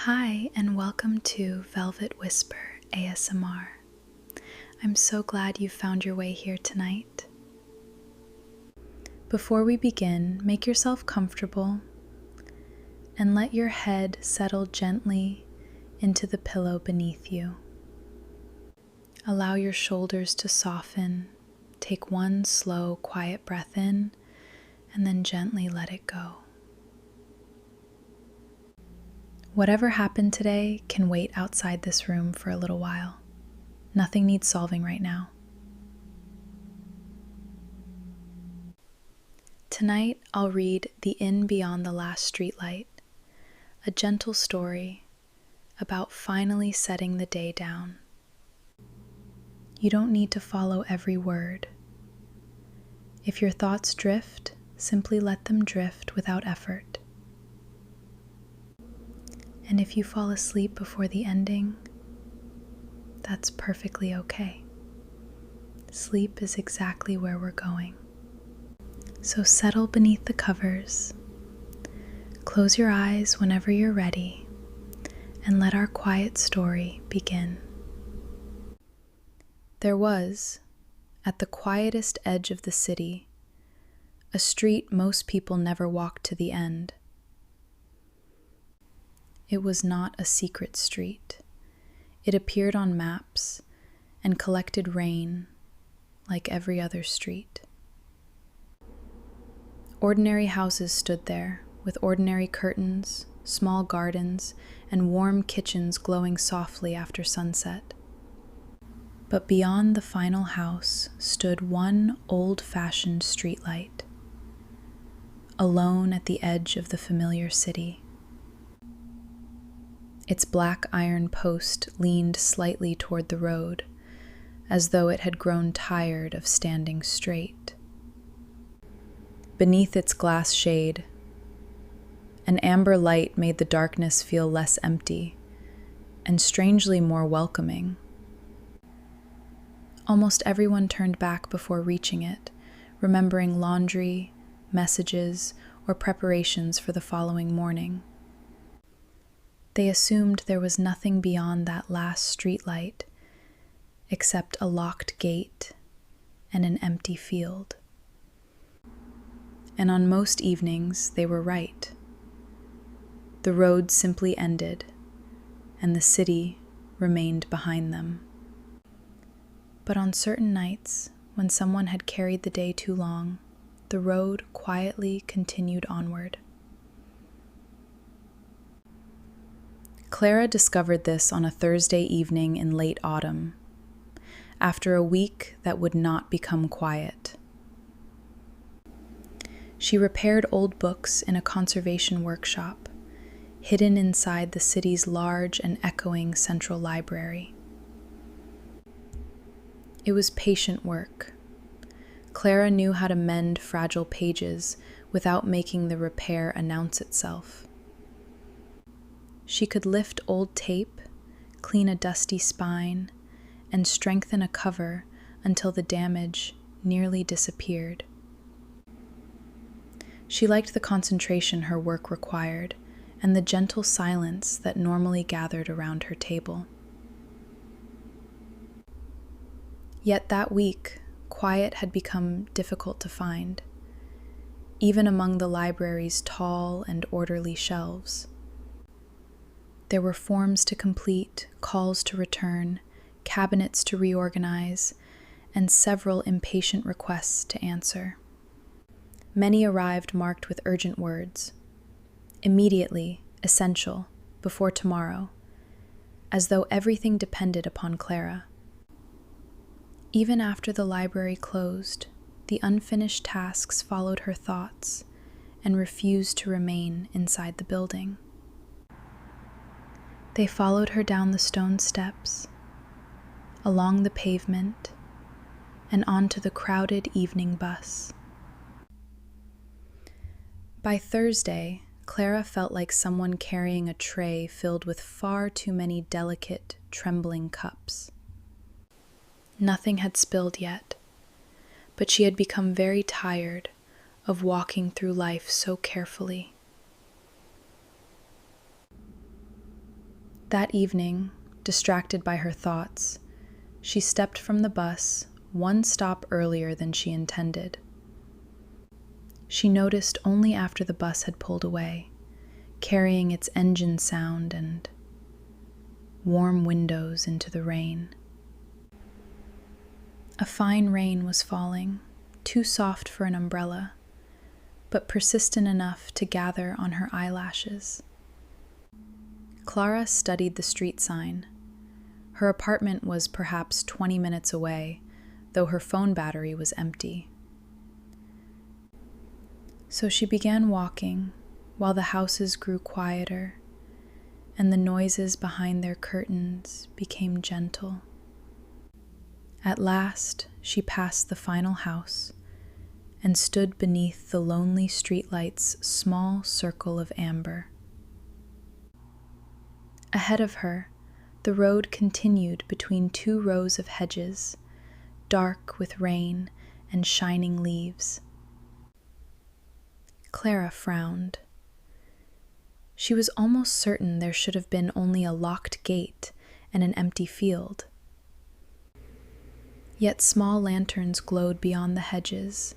Hi, and welcome to Velvet Whisper ASMR. I'm so glad you found your way here tonight. Before we begin, make yourself comfortable and let your head settle gently into the pillow beneath you. Allow your shoulders to soften. Take one slow, quiet breath in and then gently let it go. Whatever happened today can wait outside this room for a little while. Nothing needs solving right now. Tonight, I'll read The Inn Beyond the Last Streetlight, a gentle story about finally setting the day down. You don't need to follow every word. If your thoughts drift, simply let them drift without effort. And if you fall asleep before the ending, that's perfectly okay. Sleep is exactly where we're going. So settle beneath the covers, close your eyes whenever you're ready, and let our quiet story begin. There was, at the quietest edge of the city, a street most people never walked to the end. It was not a secret street. It appeared on maps and collected rain like every other street. Ordinary houses stood there with ordinary curtains, small gardens, and warm kitchens glowing softly after sunset. But beyond the final house stood one old-fashioned streetlight, alone at the edge of the familiar city. Its black iron post leaned slightly toward the road, as though it had grown tired of standing straight. Beneath its glass shade, an amber light made the darkness feel less empty and strangely more welcoming. Almost everyone turned back before reaching it, remembering laundry, messages, or preparations for the following morning. They assumed there was nothing beyond that last streetlight except a locked gate and an empty field. And on most evenings, they were right. The road simply ended, and the city remained behind them. But on certain nights, when someone had carried the day too long, the road quietly continued onward. Clara discovered this on a Thursday evening in late autumn, after a week that would not become quiet. She repaired old books in a conservation workshop, hidden inside the city's large and echoing central library. It was patient work. Clara knew how to mend fragile pages without making the repair announce itself. She could lift old tape, clean a dusty spine, and strengthen a cover until the damage nearly disappeared. She liked the concentration her work required and the gentle silence that normally gathered around her table. Yet that week, quiet had become difficult to find, even among the library's tall and orderly shelves. There were forms to complete, calls to return, cabinets to reorganize, and several impatient requests to answer. Many arrived marked with urgent words, immediately, essential, before tomorrow, as though everything depended upon Clara. Even after the library closed, the unfinished tasks followed her thoughts and refused to remain inside the building. They followed her down the stone steps, along the pavement, and onto the crowded evening bus. By Thursday, Clara felt like someone carrying a tray filled with far too many delicate, trembling cups. Nothing had spilled yet, but she had become very tired of walking through life so carefully. That evening, distracted by her thoughts, she stepped from the bus one stop earlier than she intended. She noticed only after the bus had pulled away, carrying its engine sound and warm windows into the rain. A fine rain was falling, too soft for an umbrella, but persistent enough to gather on her eyelashes. Clara studied the street sign. Her apartment was perhaps 20 minutes away, though her phone battery was empty. So she began walking while the houses grew quieter and the noises behind their curtains became gentle. At last, she passed the final house and stood beneath the lonely streetlight's small circle of amber. Ahead of her, the road continued between two rows of hedges, dark with rain and shining leaves. Clara frowned. She was almost certain there should have been only a locked gate and an empty field. Yet small lanterns glowed beyond the hedges,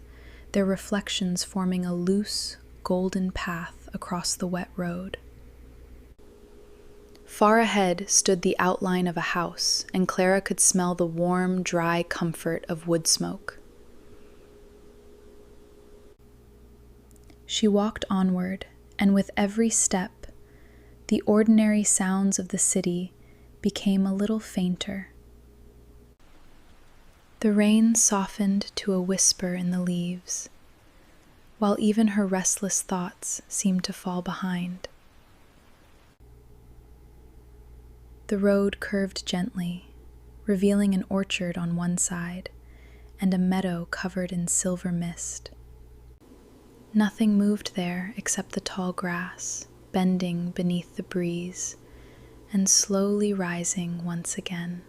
their reflections forming a loose, golden path across the wet road. Far ahead stood the outline of a house, and Clara could smell the warm, dry comfort of wood smoke. She walked onward, and with every step, the ordinary sounds of the city became a little fainter. The rain softened to a whisper in the leaves, while even her restless thoughts seemed to fall behind. The road curved gently, revealing an orchard on one side and a meadow covered in silver mist. Nothing moved there except the tall grass, bending beneath the breeze and slowly rising once again.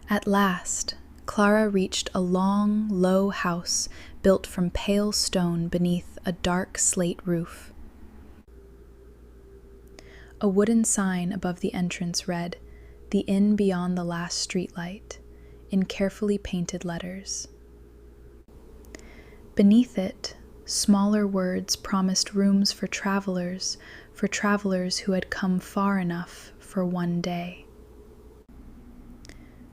At last, Clara reached a long, low house built from pale stone beneath a dark slate roof. A wooden sign above the entrance read, "The Inn Beyond the Last Streetlight," in carefully painted letters. Beneath it, smaller words promised rooms for travelers who had come far enough for one day.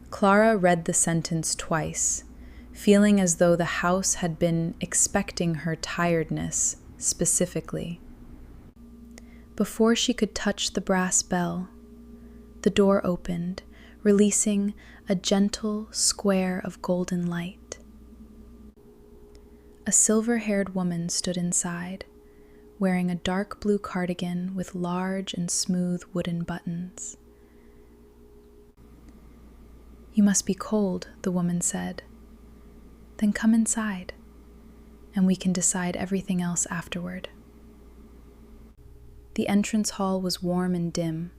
Clara read the sentence twice, feeling as though the house had been expecting her tiredness specifically. Before she could touch the brass bell, the door opened, releasing a gentle square of golden light. A silver-haired woman stood inside, wearing a dark blue cardigan with large and smooth wooden buttons. "You must be cold," the woman said. "Then come inside, and we can decide everything else afterward." The entrance hall was warm and dim.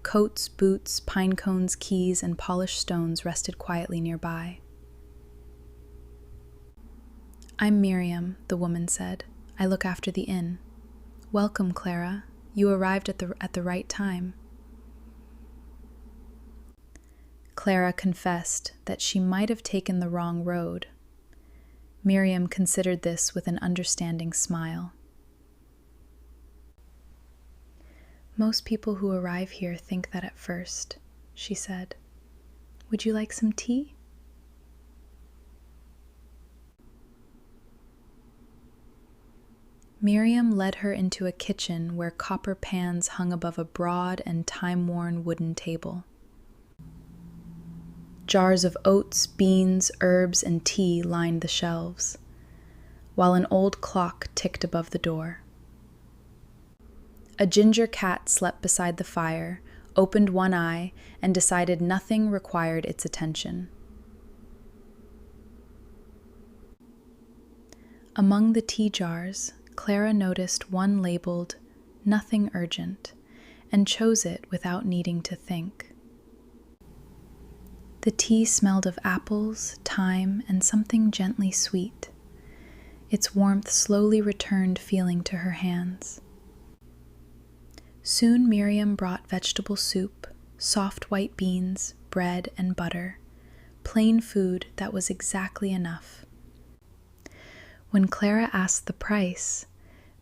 Coats, boots, pine cones, keys, and polished stones rested quietly nearby. "I'm Miriam," the woman said. "I look after the inn." "Welcome, Clara. You arrived at the right time." Clara confessed that she might have taken the wrong road. Miriam considered this with an understanding smile. "Most people who arrive here think that at first," she said. "Would you like some tea?" Miriam led her into a kitchen where copper pans hung above a broad and time-worn wooden table. Jars of oats, beans, herbs, and tea lined the shelves, while an old clock ticked above the door. A ginger cat slept beside the fire, opened one eye, and decided nothing required its attention. Among the tea jars, Clara noticed one labeled "Nothing Urgent," and chose it without needing to think. The tea smelled of apples, thyme, and something gently sweet. Its warmth slowly returned feeling to her hands. Soon Miriam brought vegetable soup, soft white beans, bread, and butter, plain food that was exactly enough. When Clara asked the price,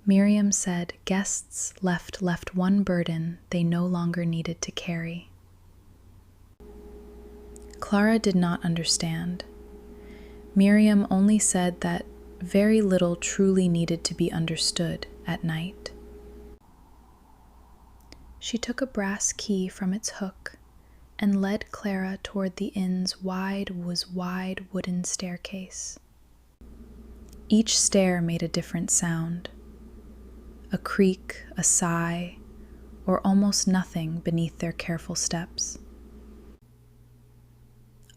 Miriam said guests left one burden they no longer needed to carry. Clara did not understand. Miriam only said that very little truly needed to be understood at night. She took a brass key from its hook and led Clara toward the inn's wide wooden staircase. Each stair made a different sound, a creak, a sigh, or almost nothing beneath their careful steps.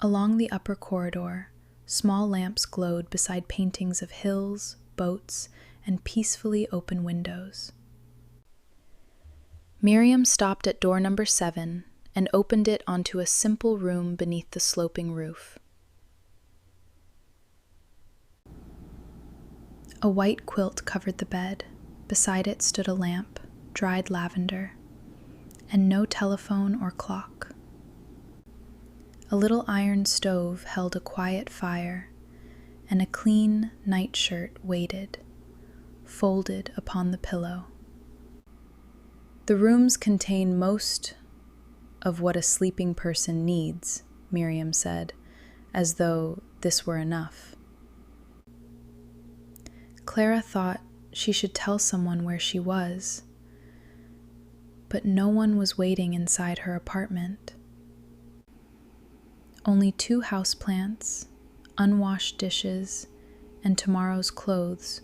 Along the upper corridor, small lamps glowed beside paintings of hills, boats, and peacefully open windows. Miriam stopped at door number 7 and opened it onto a simple room beneath the sloping roof. A white quilt covered the bed. Beside it stood a lamp, dried lavender, and no telephone or clock. A little iron stove held a quiet fire, and a clean nightshirt waited, folded upon the pillow. The rooms contain most of what a sleeping person needs, Miriam said, as though this were enough. Clara thought she should tell someone where she was, but no one was waiting inside her apartment. Only 2 houseplants, unwashed dishes, and tomorrow's clothes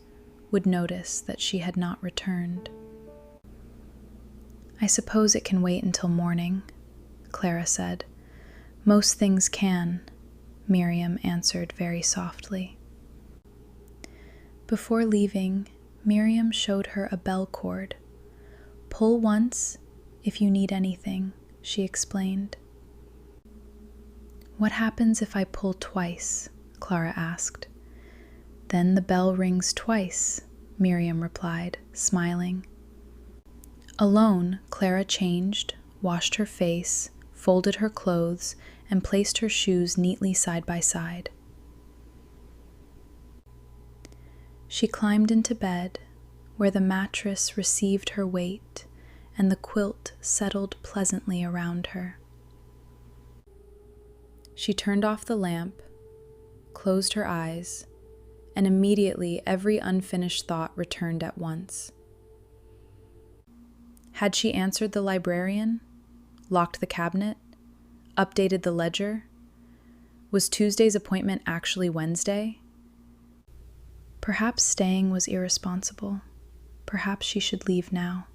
would notice that she had not returned. "I suppose it can wait until morning," Clara said. "Most things can," Miriam answered very softly. Before leaving, Miriam showed her a bell cord. "Pull once if you need anything," she explained. "What happens if I pull twice?" Clara asked. "Then the bell rings twice," Miriam replied, smiling. Alone, Clara changed, washed her face, folded her clothes, and placed her shoes neatly side by side. She climbed into bed, where the mattress received her weight and the quilt settled pleasantly around her. She turned off the lamp, closed her eyes, and immediately every unfinished thought returned at once. Had she answered the librarian, locked the cabinet, updated the ledger? Was Tuesday's appointment actually Wednesday? Perhaps staying was irresponsible. Perhaps she should leave now.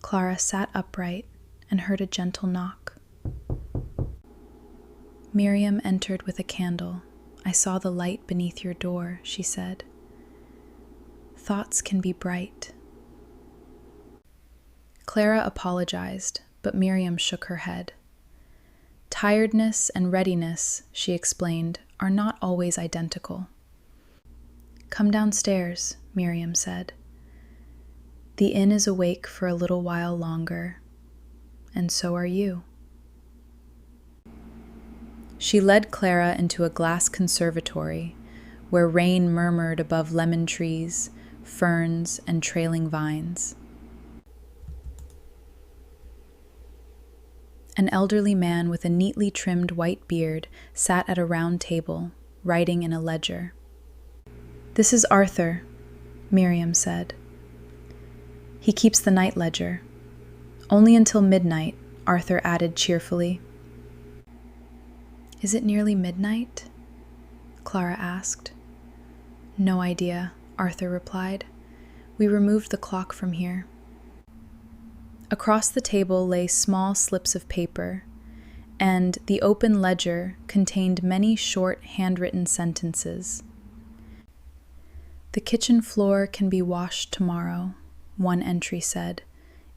Clara sat upright and heard a gentle knock. Miriam entered with a candle. "I saw the light beneath your door," she said. "Thoughts can be bright." Clara apologized, but Miriam shook her head. "Tiredness and readiness," she explained, "are not always identical." "Come downstairs," Miriam said. "The inn is awake for a little while longer, and so are you." She led Clara into a glass conservatory where rain murmured above lemon trees, ferns, and trailing vines. An elderly man with a neatly trimmed white beard sat at a round table, writing in a ledger. "This is Arthur," Miriam said. "He keeps the night ledger." "Only until midnight," Arthur added cheerfully. "Is it nearly midnight?" Clara asked. "No idea," Arthur replied. "We removed the clock from here." Across the table lay small slips of paper, and the open ledger contained many short handwritten sentences. "The kitchen floor can be washed tomorrow," one entry said,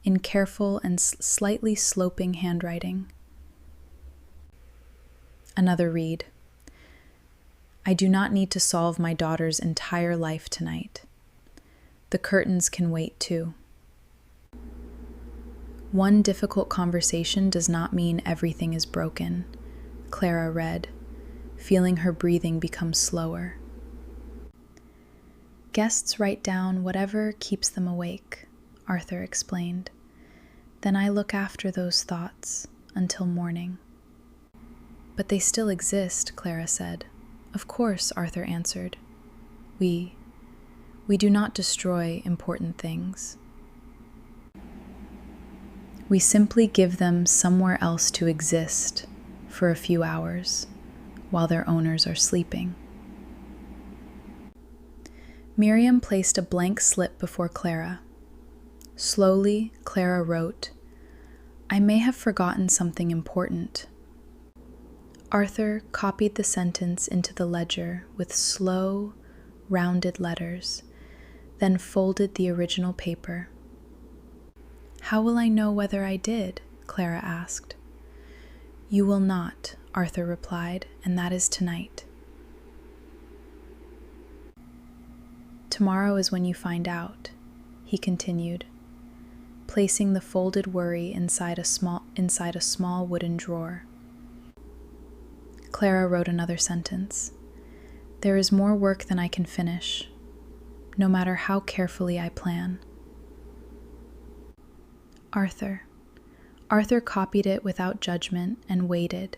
in careful and slightly sloping handwriting. Another read, "I do not need to solve my daughter's entire life tonight. The curtains can wait too." One difficult conversation does not mean everything is broken, Clara read, feeling her breathing become slower. Guests write down whatever keeps them awake, Arthur explained. Then I look after those thoughts until morning. But they still exist, Clara said. Of course, Arthur answered. We do not destroy important things. We simply give them somewhere else to exist for a few hours while their owners are sleeping. Miriam placed a blank slip before Clara. Slowly, Clara wrote, I may have forgotten something important. Arthur copied the sentence into the ledger with slow, rounded letters, then folded the original paper. How will I know whether I did? Clara asked. You will not, Arthur replied, and that is tonight. Tomorrow is when you find out, he continued, placing the folded worry inside a small wooden drawer. Clara wrote another sentence. There is more work than I can finish, no matter how carefully I plan. Arthur copied it without judgment and waited,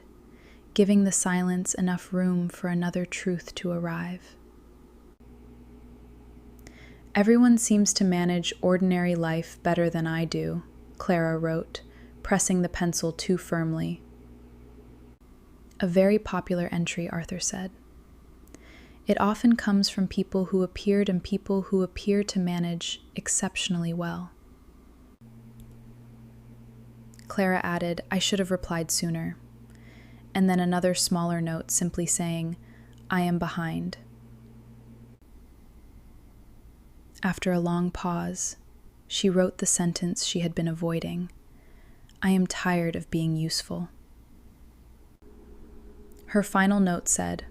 giving the silence enough room for another truth to arrive. Everyone seems to manage ordinary life better than I do, Clara wrote, pressing the pencil too firmly. A very popular entry, Arthur said. It often comes from people who appear to manage exceptionally well. Clara added, I should have replied sooner. And then another smaller note simply saying, I am behind. After a long pause, she wrote the sentence she had been avoiding. I am tired of being useful. Her final note said,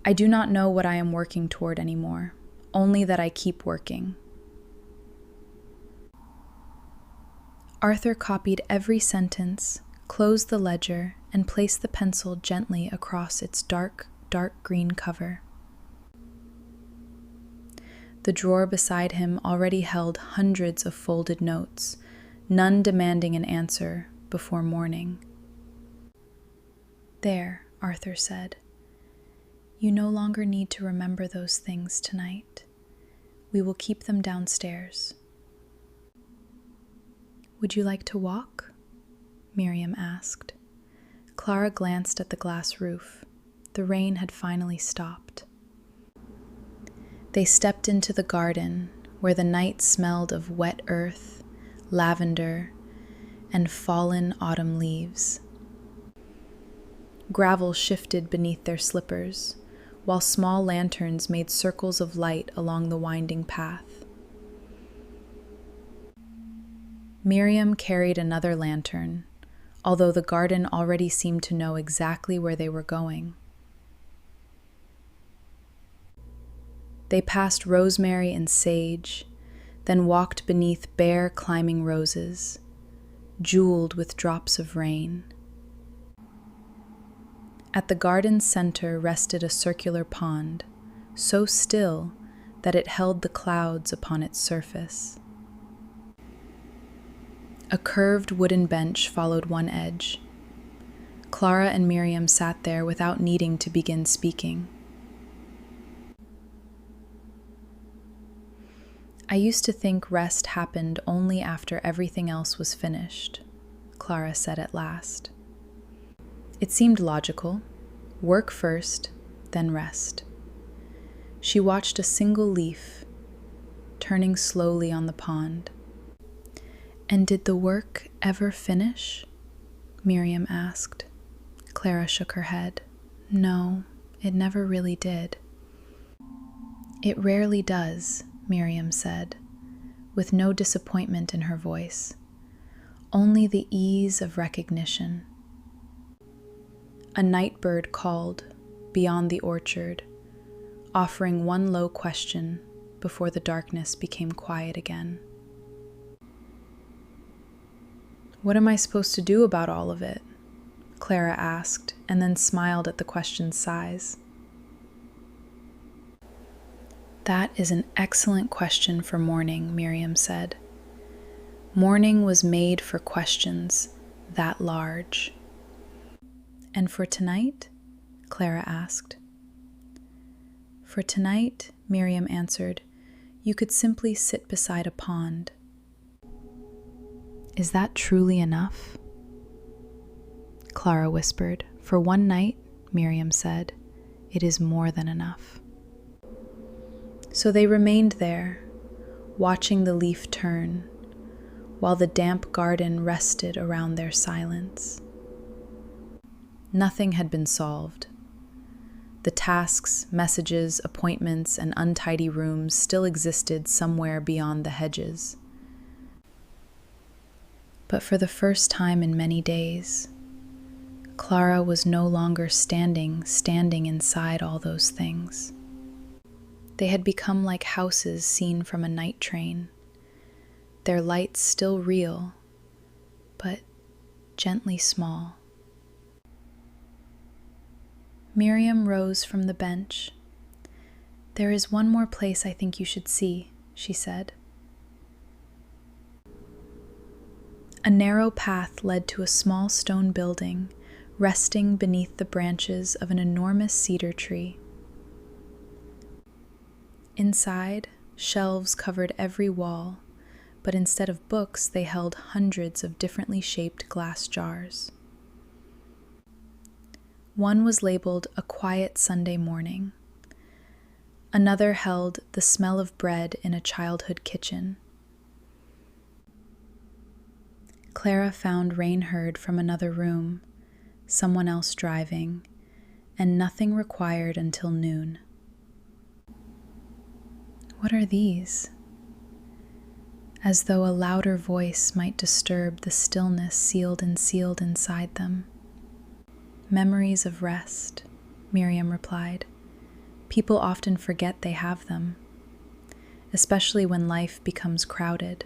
I do not know what I am working toward anymore, only that I keep working. Arthur copied every sentence, closed the ledger, and placed the pencil gently across its dark green cover. The drawer beside him already held hundreds of folded notes, none demanding an answer before morning. There, Arthur said. You no longer need to remember those things tonight. We will keep them downstairs. Would you like to walk? Miriam asked. Clara glanced at the glass roof. The rain had finally stopped. They stepped into the garden, where the night smelled of wet earth, lavender, and fallen autumn leaves. Gravel shifted beneath their slippers, while small lanterns made circles of light along the winding path. Miriam carried another lantern, although the garden already seemed to know exactly where they were going. They passed rosemary and sage, then walked beneath bare climbing roses, jeweled with drops of rain. At the garden's center rested a circular pond, so still that it held the clouds upon its surface. A curved wooden bench followed one edge. Clara and Miriam sat there without needing to begin speaking. I used to think rest happened only after everything else was finished, Clara said at last. It seemed logical. Work first, then rest. She watched a single leaf, turning slowly on the pond. And did the work ever finish? Miriam asked. Clara shook her head. No, it never really did. It rarely does, Miriam said, with no disappointment in her voice, only the ease of recognition. A night bird called beyond the orchard, offering one low question before the darkness became quiet again. "What am I supposed to do about all of it?" Clara asked, and then smiled at the question's size. "That is an excellent question for morning," Miriam said. "Morning was made for questions that large." "And for tonight?" Clara asked. "For tonight," Miriam answered, "you could simply sit beside a pond." "Is that truly enough?" Clara whispered. "For one night," Miriam said, "it is more than enough." So they remained there, watching the leaf turn, while the damp garden rested around their silence. Nothing had been solved. The tasks, messages, appointments, and untidy rooms still existed somewhere beyond the hedges. But for the first time in many days, Clara was no longer standing inside all those things. They had become like houses seen from a night train, their lights still real, but gently small. Miriam rose from the bench. "There is one more place I think you should see," she said. A narrow path led to a small stone building, resting beneath the branches of an enormous cedar tree. Inside, shelves covered every wall, but instead of books, they held hundreds of differently shaped glass jars. One was labeled "A Quiet Sunday Morning." Another held "The Smell of Bread in a Childhood Kitchen." Clara found rain heard from another room, someone else driving, and nothing required until noon. "What are these?" As though a louder voice might disturb the stillness sealed inside them. "Memories of rest," Miriam replied. "People often forget they have them, especially when life becomes crowded."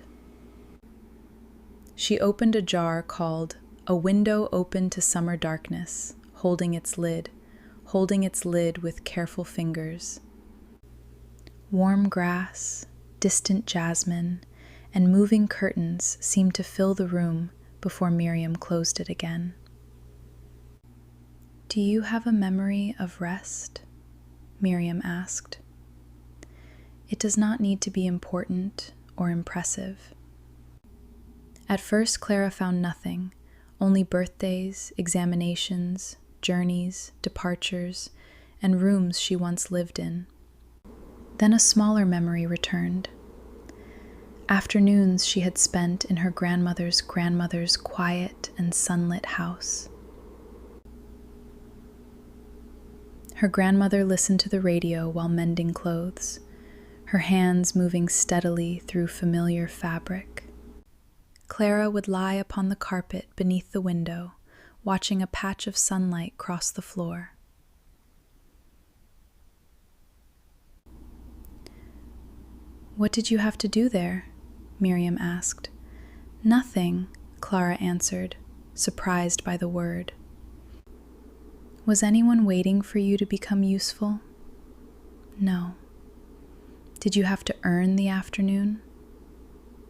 She opened a jar called "A Window Open to Summer Darkness," holding its lid with careful fingers. Warm grass, distant jasmine, and moving curtains seemed to fill the room before Miriam closed it again. "Do you have a memory of rest?" Miriam asked. "It does not need to be important or impressive." At first, Clara found nothing, only birthdays, examinations, journeys, departures, and rooms she once lived in. Then a smaller memory returned. Afternoons she had spent in her grandmother's quiet and sunlit house. Her grandmother listened to the radio while mending clothes, her hands moving steadily through familiar fabric. Clara would lie upon the carpet beneath the window, watching a patch of sunlight cross the floor. "What did you have to do there?" Miriam asked. "Nothing," Clara answered, surprised by the word. "Was anyone waiting for you to become useful?" "No." "Did you have to earn the afternoon?"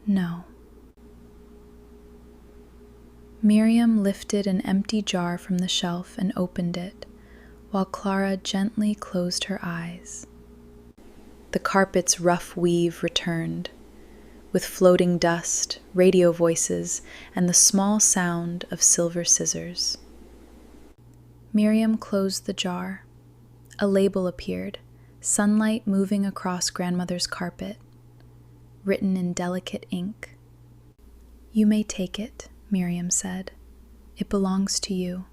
"No." Miriam lifted an empty jar from the shelf and opened it, while Clara gently closed her eyes. The carpet's rough weave returned, with floating dust, radio voices, and the small sound of silver scissors. Miriam closed the jar. A label appeared, sunlight moving across grandmother's carpet, written in delicate ink. "You may take it," Miriam said. "It belongs to you."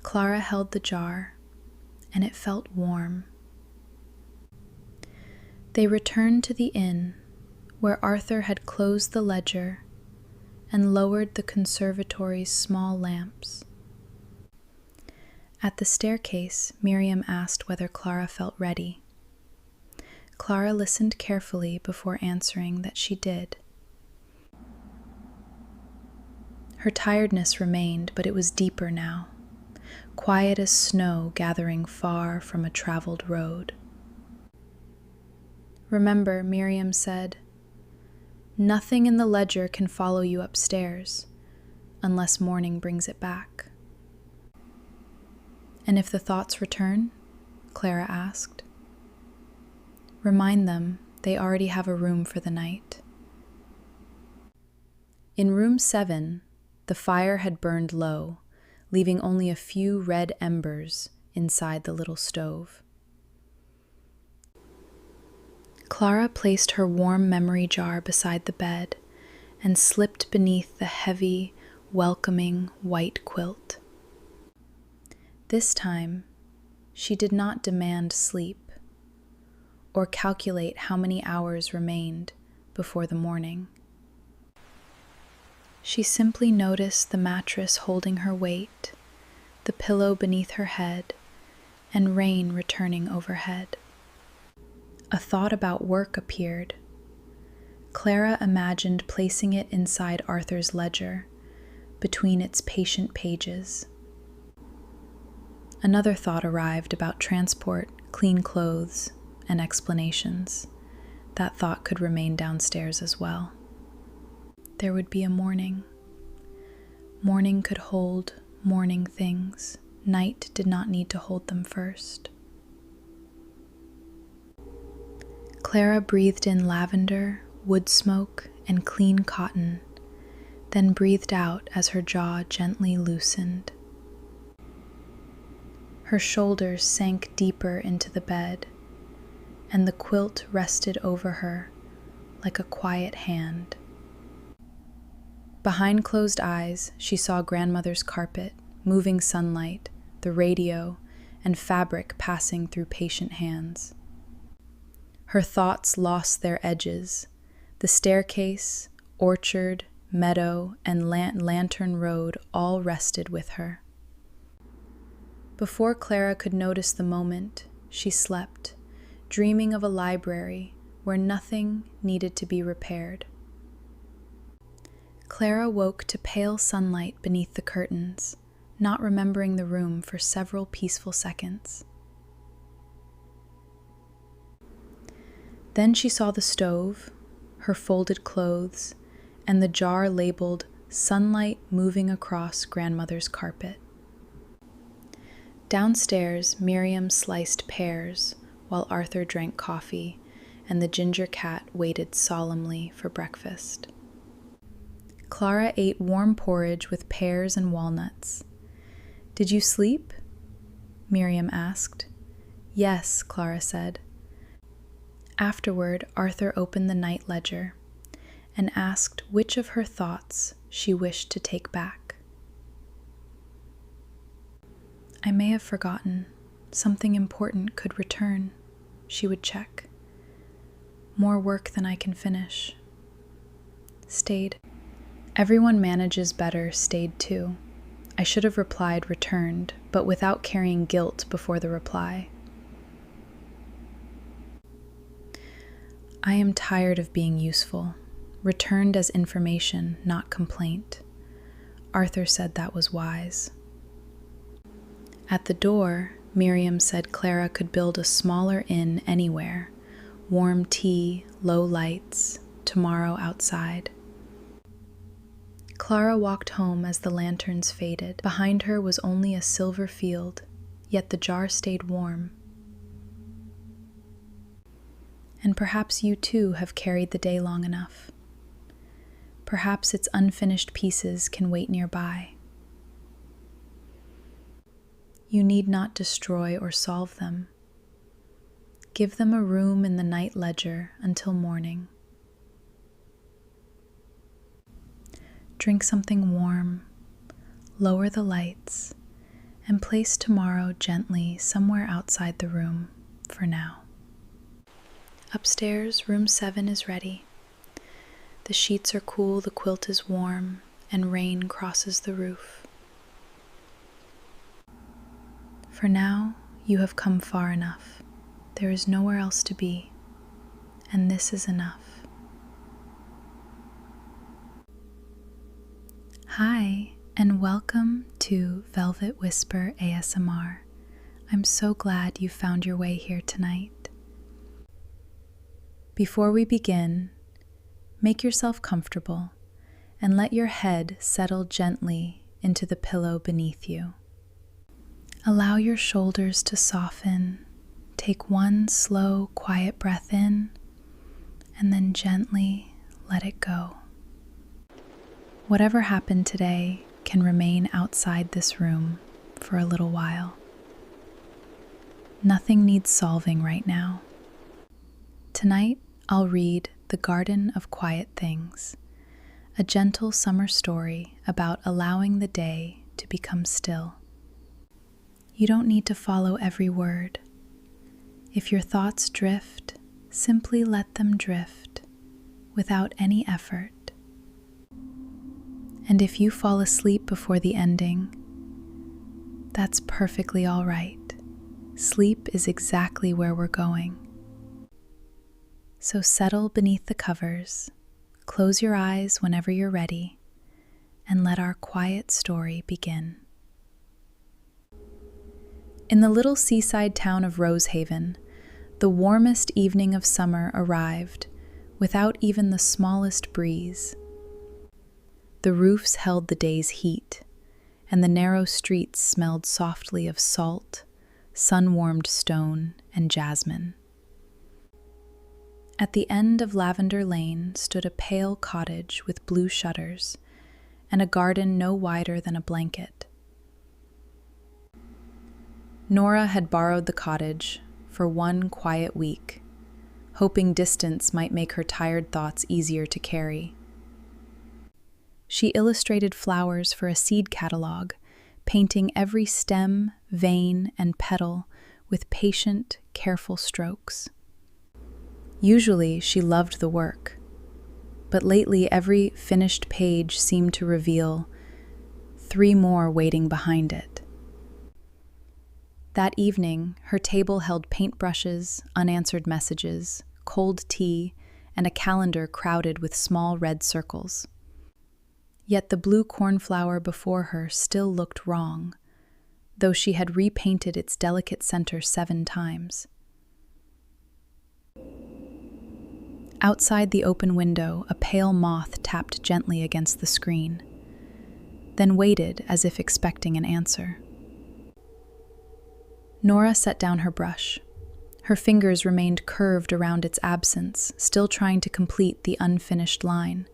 Clara held the jar, and it felt warm. They returned to the inn, where Arthur had closed the ledger and lowered the conservatory's small lamps. At the staircase, Miriam asked whether Clara felt ready. Clara listened carefully before answering that she did. Her tiredness remained, but it was deeper now, quiet as snow gathering far from a traveled road. "Remember," Miriam said, "nothing in the ledger can follow you upstairs, unless morning brings it back." "And if the thoughts return?" Clara asked. "Remind them they already have a room for the night." In room 7, the fire had burned low, leaving only a few red embers inside the little stove. Clara placed her warm memory jar beside the bed and slipped beneath the heavy, welcoming white quilt. This time, she did not demand sleep or calculate how many hours remained before the morning. She simply noticed the mattress holding her weight, the pillow beneath her head, and rain returning overhead. A thought about work appeared. Clara imagined placing it inside Arthur's ledger, between its patient pages. Another thought arrived about transport, clean clothes, and explanations. That thought could remain downstairs as well. There would be a morning. Morning could hold morning things. Night did not need to hold them first. Clara breathed in lavender, wood smoke, and clean cotton, then breathed out as her jaw gently loosened. Her shoulders sank deeper into the bed, and the quilt rested over her like a quiet hand. Behind closed eyes, she saw grandmother's carpet, moving sunlight, the radio, and fabric passing through patient hands. Her thoughts lost their edges. The staircase, orchard, meadow, and lantern road all rested with her. Before Clara could notice the moment, she slept, dreaming of a library where nothing needed to be repaired. Clara woke to pale sunlight beneath the curtains, not remembering the room for several peaceful seconds. Then she saw the stove, her folded clothes, and the jar labeled "Sunlight Moving Across Grandmother's Carpet." Downstairs, Miriam sliced pears while Arthur drank coffee, and the ginger cat waited solemnly for breakfast. Clara ate warm porridge with pears and walnuts. "Did you sleep?" Miriam asked. "Yes," Clara said. Afterward, Arthur opened the night ledger and asked which of her thoughts she wished to take back. "I may have forgotten. Something important could return," she would check. "More work than I can finish." Stayed. "Everyone manages better," stayed too. I should have replied returned, but without carrying guilt before the reply. "I am tired of being useful," returned as information, not complaint. Arthur said that was wise. At the door, Miriam said Clara could build a smaller inn anywhere, warm tea, low lights, tomorrow outside. Clara walked home as the lanterns faded. Behind her was only a silver field, yet the jar stayed warm. And perhaps you too have carried the day long enough. Perhaps its unfinished pieces can wait nearby. You need not destroy or solve them. Give them a room in the night ledger until morning. Drink something warm, lower the lights, and place tomorrow gently somewhere outside the room for now. Upstairs, room 7 is ready. The sheets are cool, the quilt is warm, and rain crosses the roof. For now, you have come far enough. There is nowhere else to be, and this is enough. Hi, and welcome to Velvet Whisper ASMR. I'm so glad you found your way here tonight. Before we begin, make yourself comfortable and let your head settle gently into the pillow beneath you. Allow your shoulders to soften. Take one slow, quiet breath in, and then gently let it go. Whatever happened today can remain outside this room for a little while. Nothing needs solving right now. Tonight, I'll read The Garden of Quiet Things, a gentle summer story about allowing the day to become still. You don't need to follow every word. If your thoughts drift, simply let them drift without any effort. And if you fall asleep before the ending, that's perfectly all right. Sleep is exactly where we're going. So settle beneath the covers, close your eyes whenever you're ready, and let our quiet story begin. In the little seaside town of Rosehaven, the warmest evening of summer arrived without even the smallest breeze. The roofs held the day's heat, and the narrow streets smelled softly of salt, sun-warmed stone, and jasmine. At the end of Lavender Lane stood a pale cottage with blue shutters and a garden no wider than a blanket. Nora had borrowed the cottage for one quiet week, hoping distance might make her tired thoughts easier to carry. She illustrated flowers for a seed catalog, painting every stem, vein, and petal with patient, careful strokes. Usually, she loved the work, but lately every finished page seemed to reveal 3 more waiting behind it. That evening, her table held paintbrushes, unanswered messages, cold tea, and a calendar crowded with small red circles. Yet the blue cornflower before her still looked wrong, though she had repainted its delicate center 7 times. Outside the open window, a pale moth tapped gently against the screen, then waited as if expecting an answer. Nora set down her brush. Her fingers remained curved around its absence, still trying to complete the unfinished line.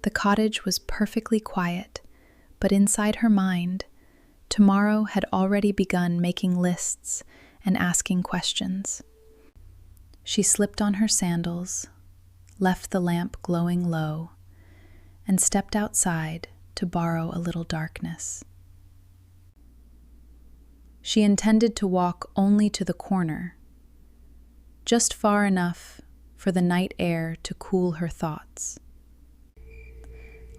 The cottage was perfectly quiet, but inside her mind, tomorrow had already begun making lists and asking questions. She slipped on her sandals, left the lamp glowing low, and stepped outside to borrow a little darkness. She intended to walk only to the corner, just far enough for the night air to cool her thoughts.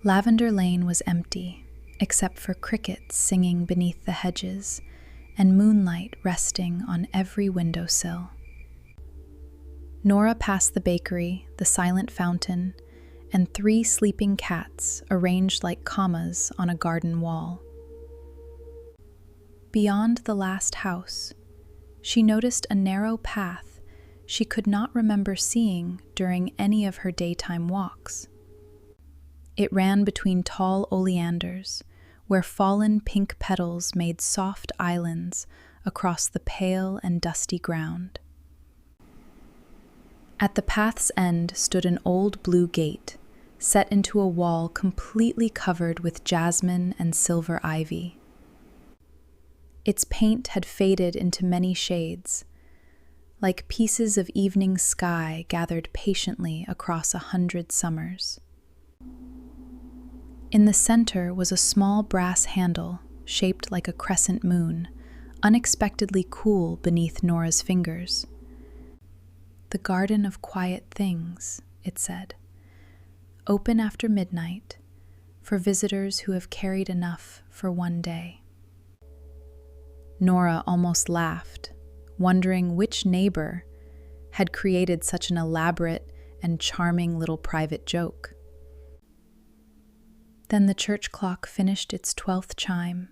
Lavender Lane was empty, except for crickets singing beneath the hedges and moonlight resting on every windowsill. Nora passed the bakery, the silent fountain, and 3 sleeping cats arranged like commas on a garden wall. Beyond the last house, she noticed a narrow path she could not remember seeing during any of her daytime walks. It ran between tall oleanders, where fallen pink petals made soft islands across the pale and dusty ground. At the path's end stood an old blue gate, set into a wall completely covered with jasmine and silver ivy. Its paint had faded into many shades, like pieces of evening sky gathered patiently across 100 summers. In the center was a small brass handle shaped like a crescent moon, unexpectedly cool beneath Nora's fingers. "The Garden of Quiet Things," it said. "Open after midnight for visitors who have carried enough for one day." Nora almost laughed, wondering which neighbor had created such an elaborate and charming little private joke. Then the church clock finished its 12th chime,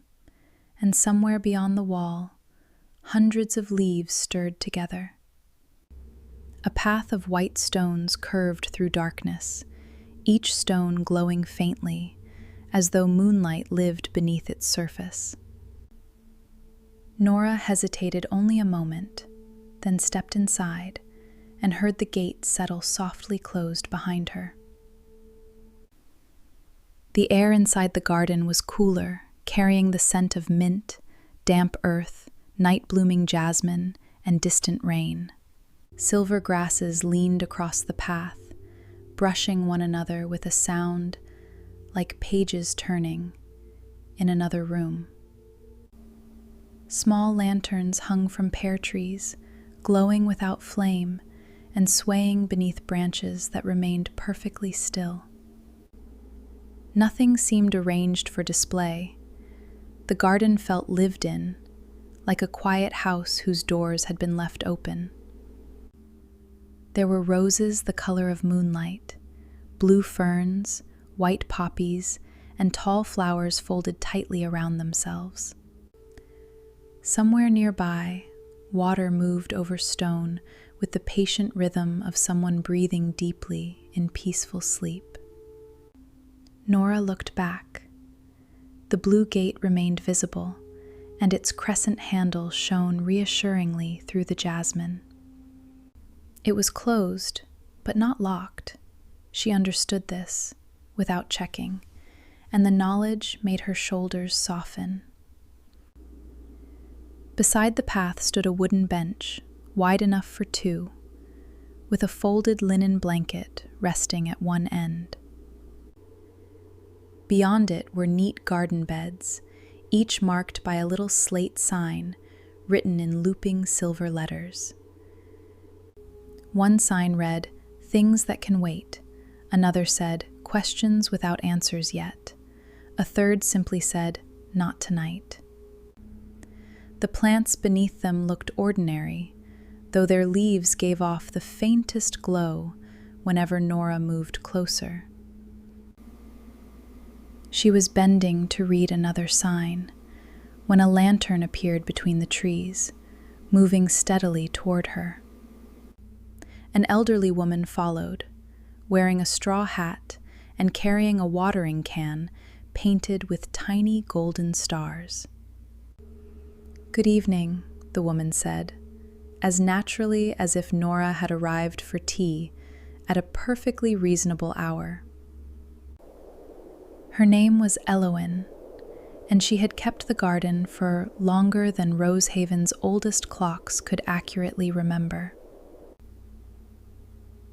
and somewhere beyond the wall, hundreds of leaves stirred together. A path of white stones curved through darkness, each stone glowing faintly, as though moonlight lived beneath its surface. Nora hesitated only a moment, then stepped inside and heard the gate settle softly closed behind her. The air inside the garden was cooler, carrying the scent of mint, damp earth, night-blooming jasmine, and distant rain. Silver grasses leaned across the path, brushing one another with a sound like pages turning in another room. Small lanterns hung from pear trees, glowing without flame and swaying beneath branches that remained perfectly still. Nothing seemed arranged for display. The garden felt lived in, like a quiet house whose doors had been left open. There were roses the color of moonlight, blue ferns, white poppies, and tall flowers folded tightly around themselves. Somewhere nearby, water moved over stone with the patient rhythm of someone breathing deeply in peaceful sleep. Nora looked back. The blue gate remained visible, and its crescent handle shone reassuringly through the jasmine. It was closed, but not locked. She understood this, without checking, and the knowledge made her shoulders soften. Beside the path stood a wooden bench, wide enough for two, with a folded linen blanket resting at one end. Beyond it were neat garden beds, each marked by a little slate sign written in looping silver letters. One sign read, "Things that can wait." Another said, "Questions without answers yet." A third simply said, "Not tonight." The plants beneath them looked ordinary, though their leaves gave off the faintest glow whenever Nora moved closer. She was bending to read another sign when a lantern appeared between the trees, moving steadily toward her. An elderly woman followed, wearing a straw hat and carrying a watering can painted with tiny golden stars. "Good evening," the woman said, as naturally as if Nora had arrived for tea at a perfectly reasonable hour. Her name was Elowen, and she had kept the garden for longer than Rosehaven's oldest clocks could accurately remember.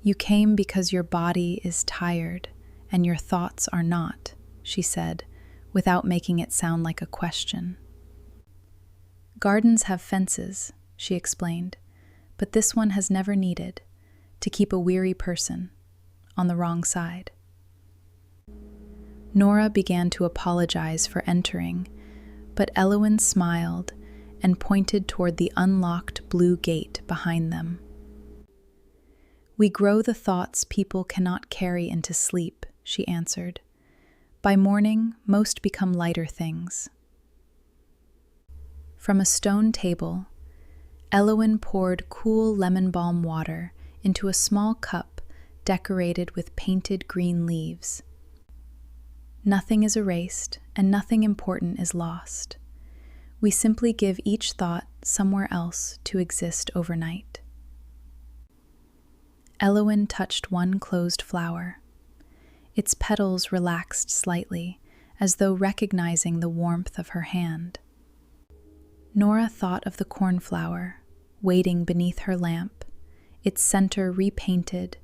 "You came because your body is tired and your thoughts are not," she said, without making it sound like a question. "Gardens have fences," she explained, "but this one has never needed, to keep a weary person on the wrong side." Nora began to apologize for entering, but Elowen smiled and pointed toward the unlocked blue gate behind them. "We grow the thoughts people cannot carry into sleep," she answered. "By morning, most become lighter things." From a stone table, Elowen poured cool lemon balm water into a small cup decorated with painted green leaves. "Nothing is erased, and nothing important is lost. We simply give each thought somewhere else to exist overnight." Elowen touched one closed flower. Its petals relaxed slightly, as though recognizing the warmth of her hand. Nora thought of the cornflower, waiting beneath her lamp, its center repainted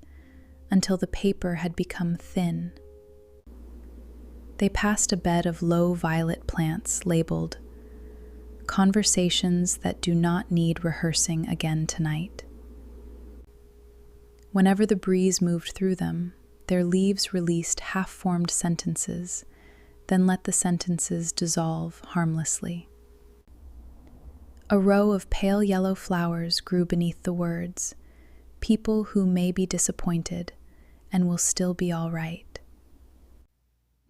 until the paper had become thin. They passed a bed of low violet plants labeled, "Conversations that do not need rehearsing again tonight." Whenever the breeze moved through them, their leaves released half-formed sentences, then let the sentences dissolve harmlessly. A row of pale yellow flowers grew beneath the words, "People who may be disappointed and will still be all right."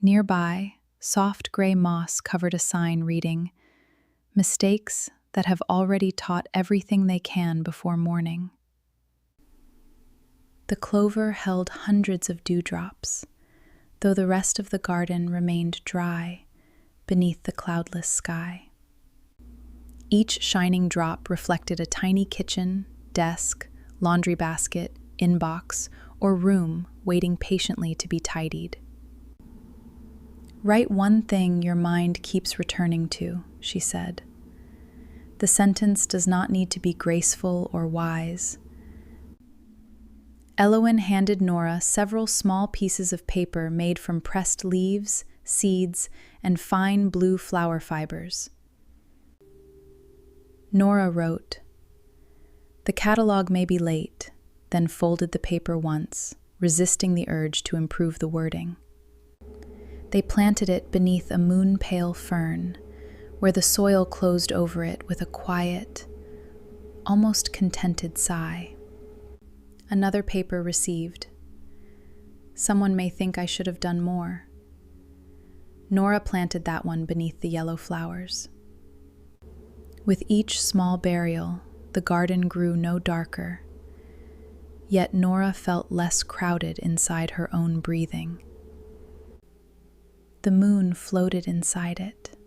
Nearby, soft gray moss covered a sign reading, "Mistakes that have already taught everything they can before morning." The clover held hundreds of dewdrops, though the rest of the garden remained dry beneath the cloudless sky. Each shining drop reflected a tiny kitchen, desk, laundry basket, inbox, or room waiting patiently to be tidied. "Write one thing your mind keeps returning to," she said. "The sentence does not need to be graceful or wise." Elowen handed Nora several small pieces of paper made from pressed leaves, seeds, and fine blue flower fibers. Nora wrote, "The catalog may be late," then folded the paper once, resisting the urge to improve the wording. They planted it beneath a moon-pale fern, where the soil closed over it with a quiet, almost contented sigh. Another paper received. "Someone may think I should have done more." Nora planted that one beneath the yellow flowers. With each small burial, the garden grew no darker, yet Nora felt less crowded inside her own breathing. The moon floated inside it,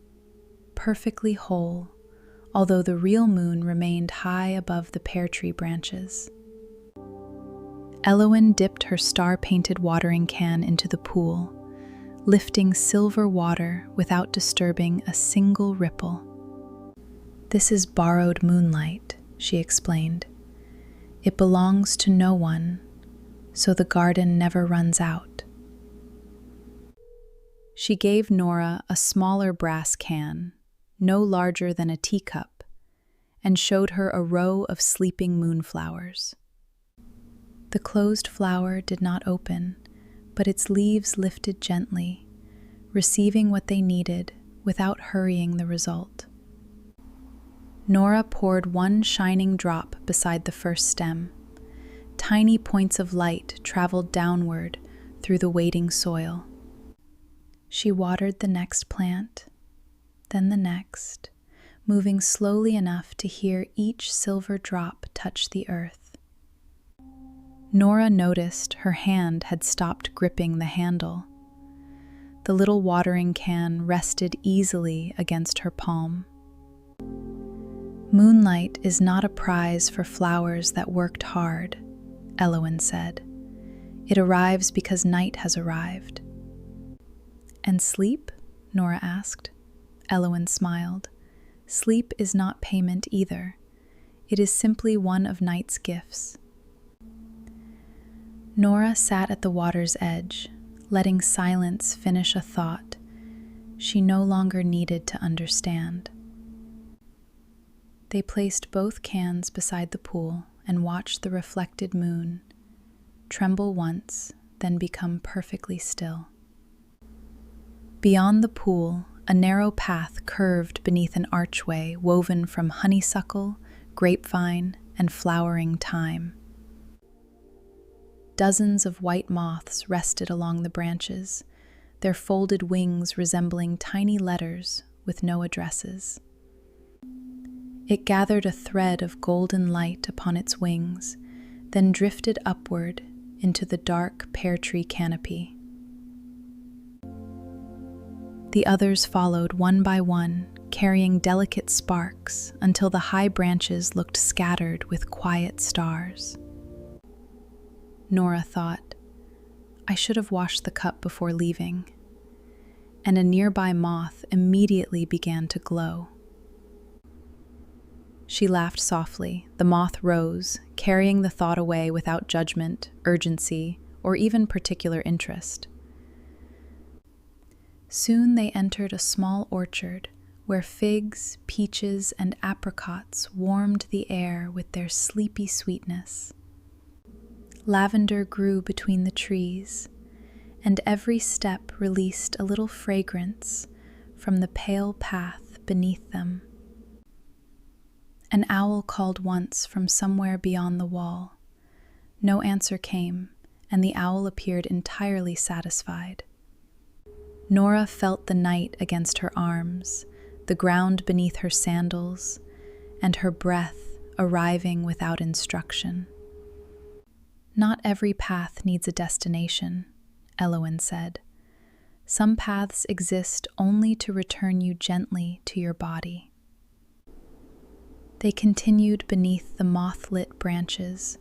perfectly whole, although the real moon remained high above the pear tree branches. Elowen dipped her star-painted watering can into the pool, lifting silver water without disturbing a single ripple. "This is borrowed moonlight," she explained. "It belongs to no one, so the garden never runs out." She gave Nora a smaller brass can, no larger than a teacup, and showed her a row of sleeping moonflowers. The closed flower did not open, but its leaves lifted gently, receiving what they needed without hurrying the result. Nora poured one shining drop beside the first stem. Tiny points of light traveled downward through the waiting soil. She watered the next plant, then the next, moving slowly enough to hear each silver drop touch the earth. Nora noticed her hand had stopped gripping the handle. The little watering can rested easily against her palm. "Moonlight is not a prize for flowers that worked hard," Elowen said. "It arrives because night has arrived." "And sleep?" Nora asked. Elowen smiled. "Sleep is not payment either. It is simply one of night's gifts." Nora sat at the water's edge, letting silence finish a thought she no longer needed to understand. They placed both cans beside the pool and watched the reflected moon tremble once, then become perfectly still. Beyond the pool, a narrow path curved beneath an archway woven from honeysuckle, grapevine, and flowering thyme. Dozens of white moths rested along the branches, their folded wings resembling tiny letters with no addresses. It gathered a thread of golden light upon its wings, then drifted upward into the dark pear tree canopy. The others followed one by one, carrying delicate sparks until the high branches looked scattered with quiet stars. Nora thought, "I should have washed the cup before leaving," and a nearby moth immediately began to glow. She laughed softly. The moth rose, carrying the thought away without judgment, urgency, or even particular interest. Soon they entered a small orchard where figs, peaches, and apricots warmed the air with their sleepy sweetness. Lavender grew between the trees, and every step released a little fragrance from the pale path beneath them. An owl called once from somewhere beyond the wall. No answer came, and the owl appeared entirely satisfied. Nora felt the night against her arms, the ground beneath her sandals, and her breath arriving without instruction. "Not every path needs a destination," Elowen said. "Some paths exist only to return you gently to your body." They continued beneath the moth-lit branches,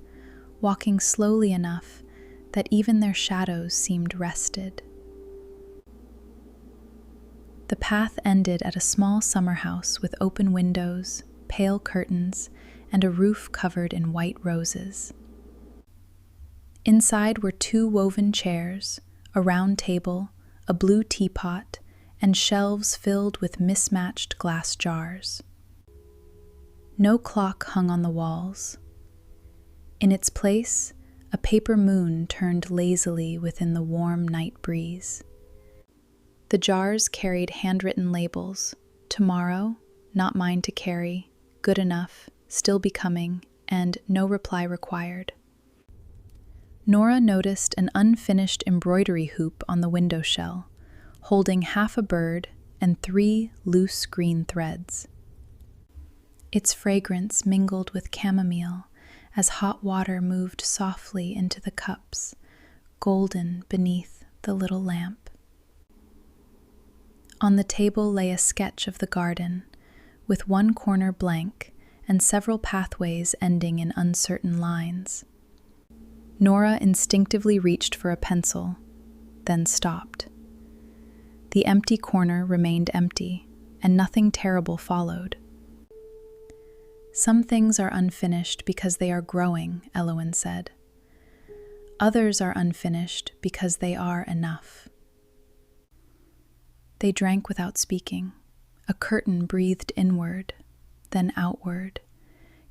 walking slowly enough that even their shadows seemed rested. The path ended at a small summer house with open windows, pale curtains, and a roof covered in white roses. Inside were 2 woven chairs, a round table, a blue teapot, and shelves filled with mismatched glass jars. No clock hung on the walls. In its place, a paper moon turned lazily within the warm night breeze. The jars carried handwritten labels: "Tomorrow," "Not mine to carry," "Good enough," "Still becoming," and "No reply required." Nora noticed an unfinished embroidery hoop on the window sill, holding half a bird and 3 loose green threads. Its fragrance mingled with chamomile as hot water moved softly into the cups, golden beneath the little lamp. On the table lay a sketch of the garden, with one corner blank and several pathways ending in uncertain lines. Nora instinctively reached for a pencil, then stopped. The empty corner remained empty, and nothing terrible followed. "Some things are unfinished because they are growing," Elowen said. "Others are unfinished because they are enough." They drank without speaking. A curtain breathed inward, then outward,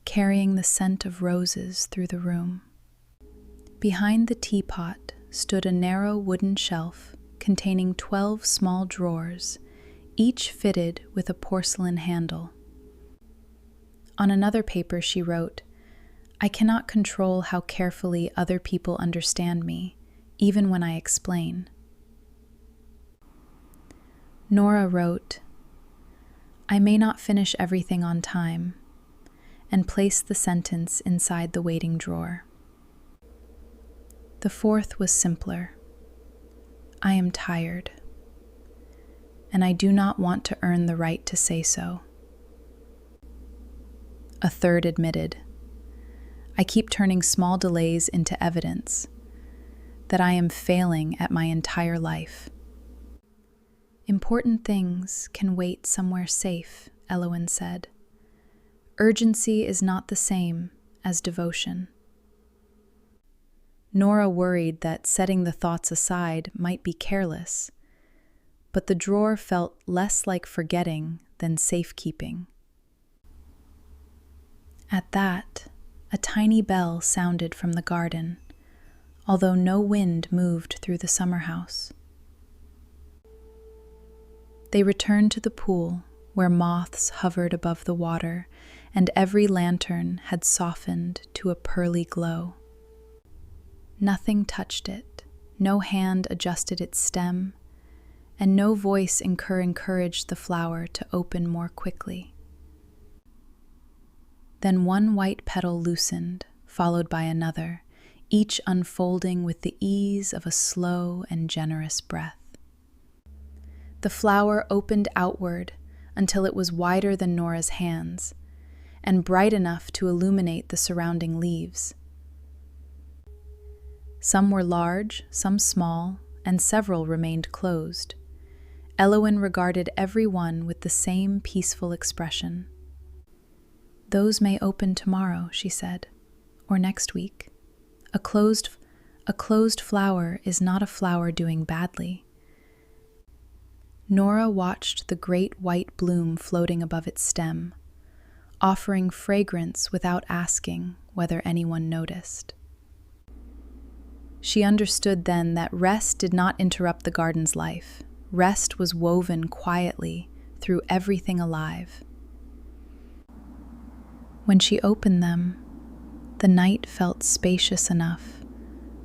carrying the scent of roses through the room. Behind the teapot stood a narrow wooden shelf containing 12 small drawers, each fitted with a porcelain handle. On another paper she wrote, "I cannot control how carefully other people understand me, even when I explain." Nora wrote, "I may not finish everything on time," and placed the sentence inside the waiting drawer. The 4th was simpler. "I am tired, and I do not want to earn the right to say so." A 3rd admitted, "I keep turning small delays into evidence that I am failing at my entire life." "Important things can wait somewhere safe," Elowen said. "Urgency is not the same as devotion." Nora worried that setting the thoughts aside might be careless, but the drawer felt less like forgetting than safekeeping. At that, a tiny bell sounded from the garden, although no wind moved through the summer house. They returned to the pool, where moths hovered above the water, and every lantern had softened to a pearly glow. Nothing touched it, no hand adjusted its stem, and no voice encouraged the flower to open more quickly. Then one white petal loosened, followed by another, each unfolding with the ease of a slow and generous breath. The flower opened outward until it was wider than Nora's hands, and bright enough to illuminate the surrounding leaves. Some were large, some small, and several remained closed. Elowen regarded every one with the same peaceful expression. "Those may open tomorrow," she said, "or next week. A closed flower is not a flower doing badly." Nora watched the great white bloom floating above its stem, offering fragrance without asking whether anyone noticed. She understood then that rest did not interrupt the garden's life. Rest was woven quietly through everything alive. When she opened them, the night felt spacious enough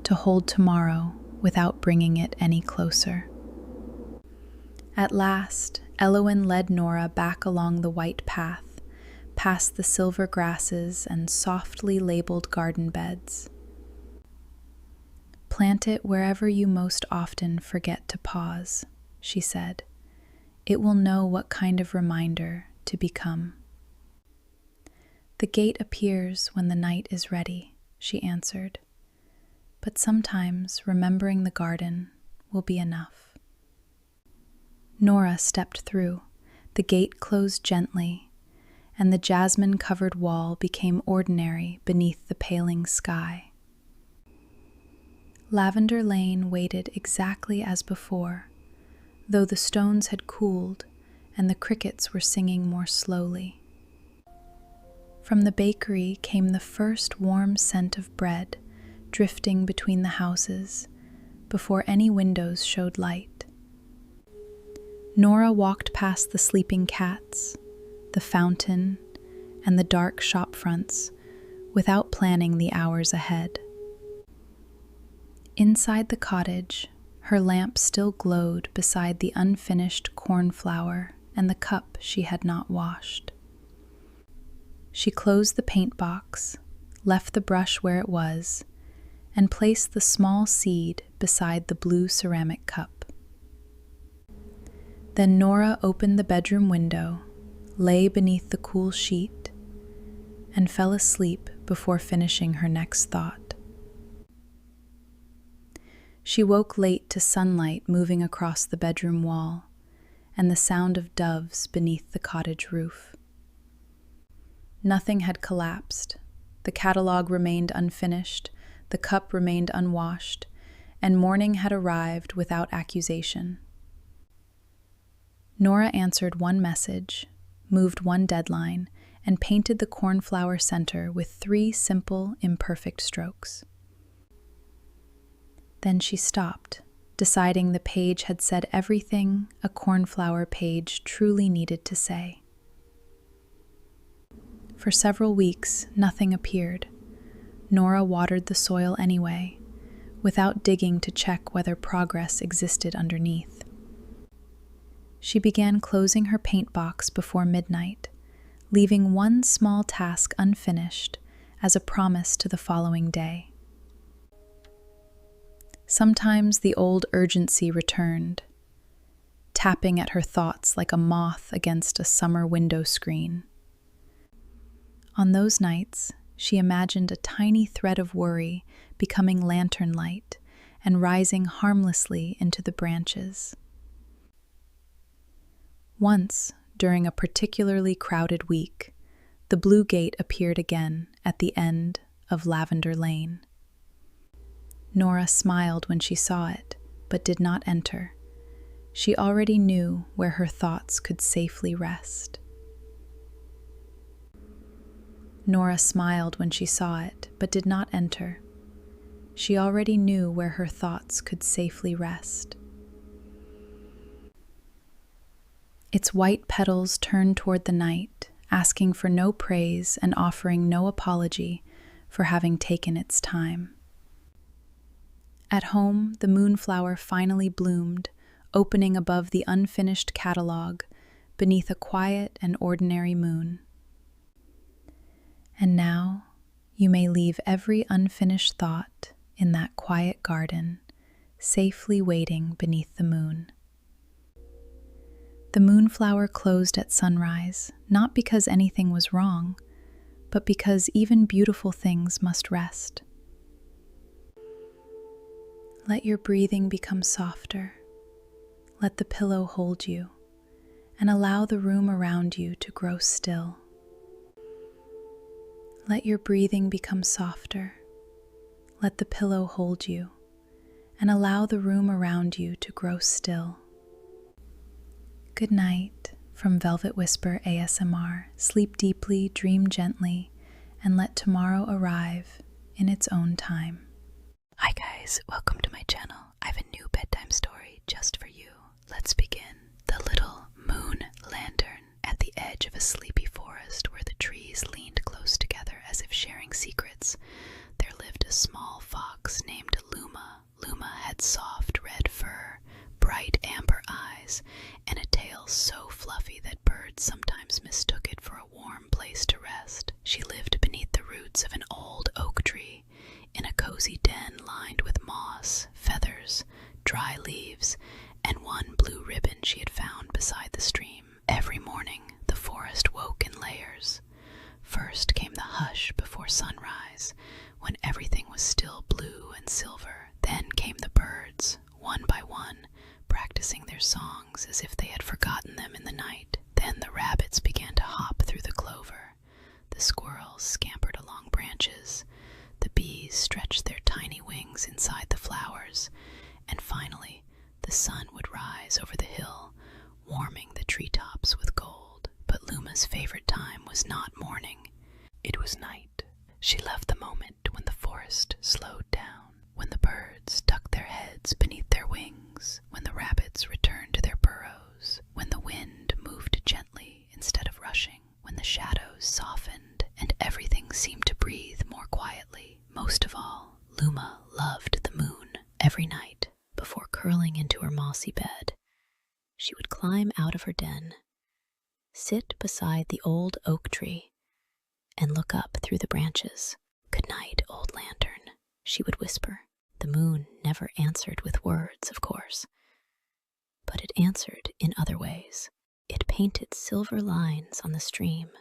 to hold tomorrow without bringing it any closer. At last, Elowyn led Nora back along the white path, past the silver grasses and softly labeled garden beds. "Plant it wherever you most often forget to pause," she said. "It will know what kind of reminder to become." "The gate appears when the night is ready," she answered. "But sometimes remembering the garden will be enough." Nora stepped through. The gate closed gently, and the jasmine-covered wall became ordinary beneath the paling sky. Lavender Lane waited exactly as before, though the stones had cooled and the crickets were singing more slowly. From the bakery came the first warm scent of bread, drifting between the houses, before any windows showed light. Nora walked past the sleeping cats, the fountain, and the dark shop fronts, without planning the hours ahead. Inside the cottage, her lamp still glowed beside the unfinished cornflower and the cup she had not washed. She closed the paint box, left the brush where it was, and placed the small seed beside the blue ceramic cup. Then Nora opened the bedroom window, lay beneath the cool sheet, and fell asleep before finishing her next thought. She woke late to sunlight moving across the bedroom wall and the sound of doves beneath the cottage roof. Nothing had collapsed. The catalog remained unfinished, the cup remained unwashed, and morning had arrived without accusation. Nora answered one message, moved one deadline, and painted the cornflower center with 3 simple, imperfect strokes. Then she stopped, deciding the page had said everything a cornflower page truly needed to say. For several weeks, nothing appeared. Nora watered the soil anyway, without digging to check whether progress existed underneath. She began closing her paint box before midnight, leaving one small task unfinished as a promise to the following day. Sometimes the old urgency returned, tapping at her thoughts like a moth against a summer window screen. On those nights, she imagined a tiny thread of worry becoming lantern light and rising harmlessly into the branches. Once, during a particularly crowded week, the blue gate appeared again at the end of Lavender Lane. Nora smiled when she saw it, but did not enter. She already knew where her thoughts could safely rest. Nora smiled when she saw it, but did not enter. She already knew where her thoughts could safely rest. Its white petals turned toward the night, asking for no praise and offering no apology for having taken its time. At home, the moonflower finally bloomed, opening above the unfinished catalogue, beneath a quiet and ordinary moon. And now, you may leave every unfinished thought in that quiet garden, safely waiting beneath the moon. The moonflower closed at sunrise, not because anything was wrong, but because even beautiful things must rest. Let your breathing become softer. Let the pillow hold you, and allow the room around you to grow still. Let your breathing become softer. Let the pillow hold you, and allow the room around you to grow still. Good night from Velvet Whisper ASMR. Sleep deeply, dream gently, and let tomorrow arrive in its own time. Hi guys, welcome to my channel. I have a new bedtime story just for you. Let's begin. The little moon lantern. At the edge of a sleepy forest where the trees leaned close together as if sharing secrets, there lived a small fox named Luma. Luma had soft red fur, bright amber eyes, dry leaves and one blue ribbon she had found beside the stream. Every morning, the forest woke in layers. First came the hush before sunrise, when everything was still blue and silver. Then came the birds, one by one, practicing their songs as if they had forgotten them in the night. Then the rabbits began to hop through the clover. The squirrels scampered along branches. The bees stretched their tiny wings inside the flowers. And finally, the sun would rise over the hill, warming the treetops with gold. But Luma's favorite time was not morning. It was night. She loved the moment when the forest slowed down, when the birds tucked their heads beneath their wings, when the rabbits returned to their burrows, when the wind moved gently instead of rushing, when the shadows softened and everything seemed to breathe more quietly. Most of all, Luma loved the moon. Every night, before curling into her mossy bed, she would climb out of her den, sit beside the old oak tree, and look up through the branches. "Good night, old lantern," she would whisper. The moon never answered with words, of course, but it answered in other ways. It painted silver lines on the stream.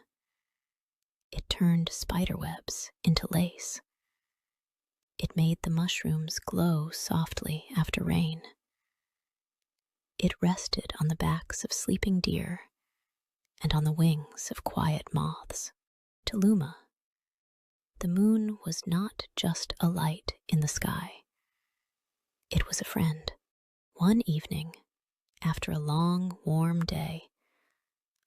It turned spider webs into lace. It made the mushrooms glow softly after rain. It rested on the backs of sleeping deer and on the wings of quiet moths. To Luma, the moon was not just a light in the sky. It was a friend. One evening, after a long, warm day,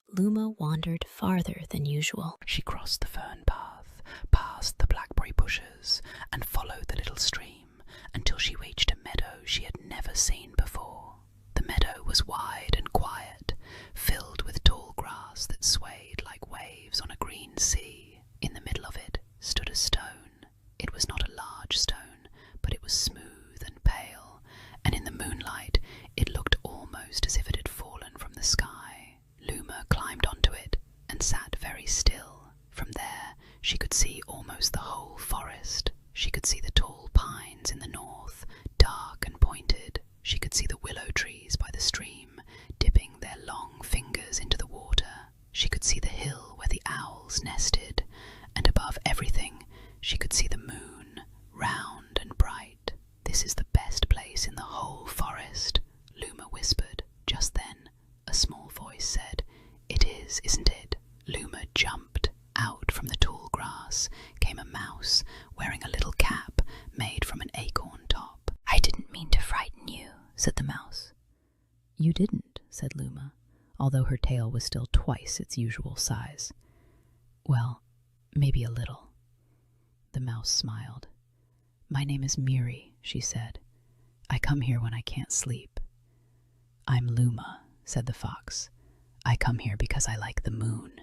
Luma wandered farther than usual. She crossed the fern path, past the blackberry bushes, and followed the little stream until she reached a meadow she had never seen before. The meadow was wide and quiet, filled with tall grass that swayed like waves on a green sea. In the middle of it stood a stone. It was not a large stone, but it was smooth and pale, and in the moonlight it looked almost as if it had fallen from the sky. Luma climbed onto it and sat very still. From there she could see almost the whole forest. She could see the tall pines in the north, dark and pointed. She could see the willow trees by the stream, dipping their long fingers into the water. She could see the hill where the owls nested, and above everything, she could see the moon, round and bright. "This is the best place in the whole forest," Luma whispered. Just then, a small voice said, "It is, isn't it?" Luma jumped. Out from the tall grass came a mouse wearing a little cap made from an acorn top. "I didn't mean to frighten you," said the mouse. "You didn't," said Luma, although her tail was still twice its usual size. "Well, maybe a little." The mouse smiled. "My name is Miri," she said. "I come here when I can't sleep." "I'm Luma," said the fox. "I come here because I like the moon."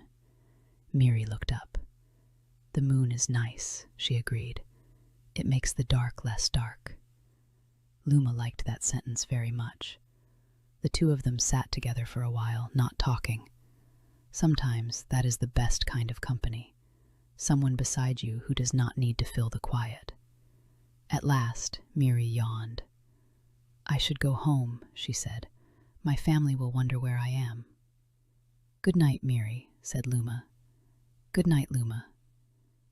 Miri looked up. "The moon is nice," she agreed. "It makes the dark less dark." Luma liked that sentence very much. The two of them sat together for a while, not talking. Sometimes that is the best kind of company, someone beside you who does not need to fill the quiet. At last, Miri yawned. "I should go home," she said. "My family will wonder where I am." "Good night, Miri," said Luma. "Good night, Luma."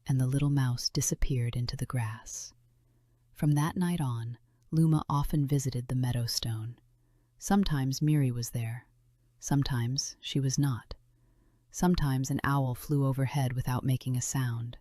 And the little mouse disappeared into the grass. From that night on, Luma often visited the meadow stone. Sometimes Miri was there. Sometimes she was not. Sometimes an owl flew overhead without making a sound.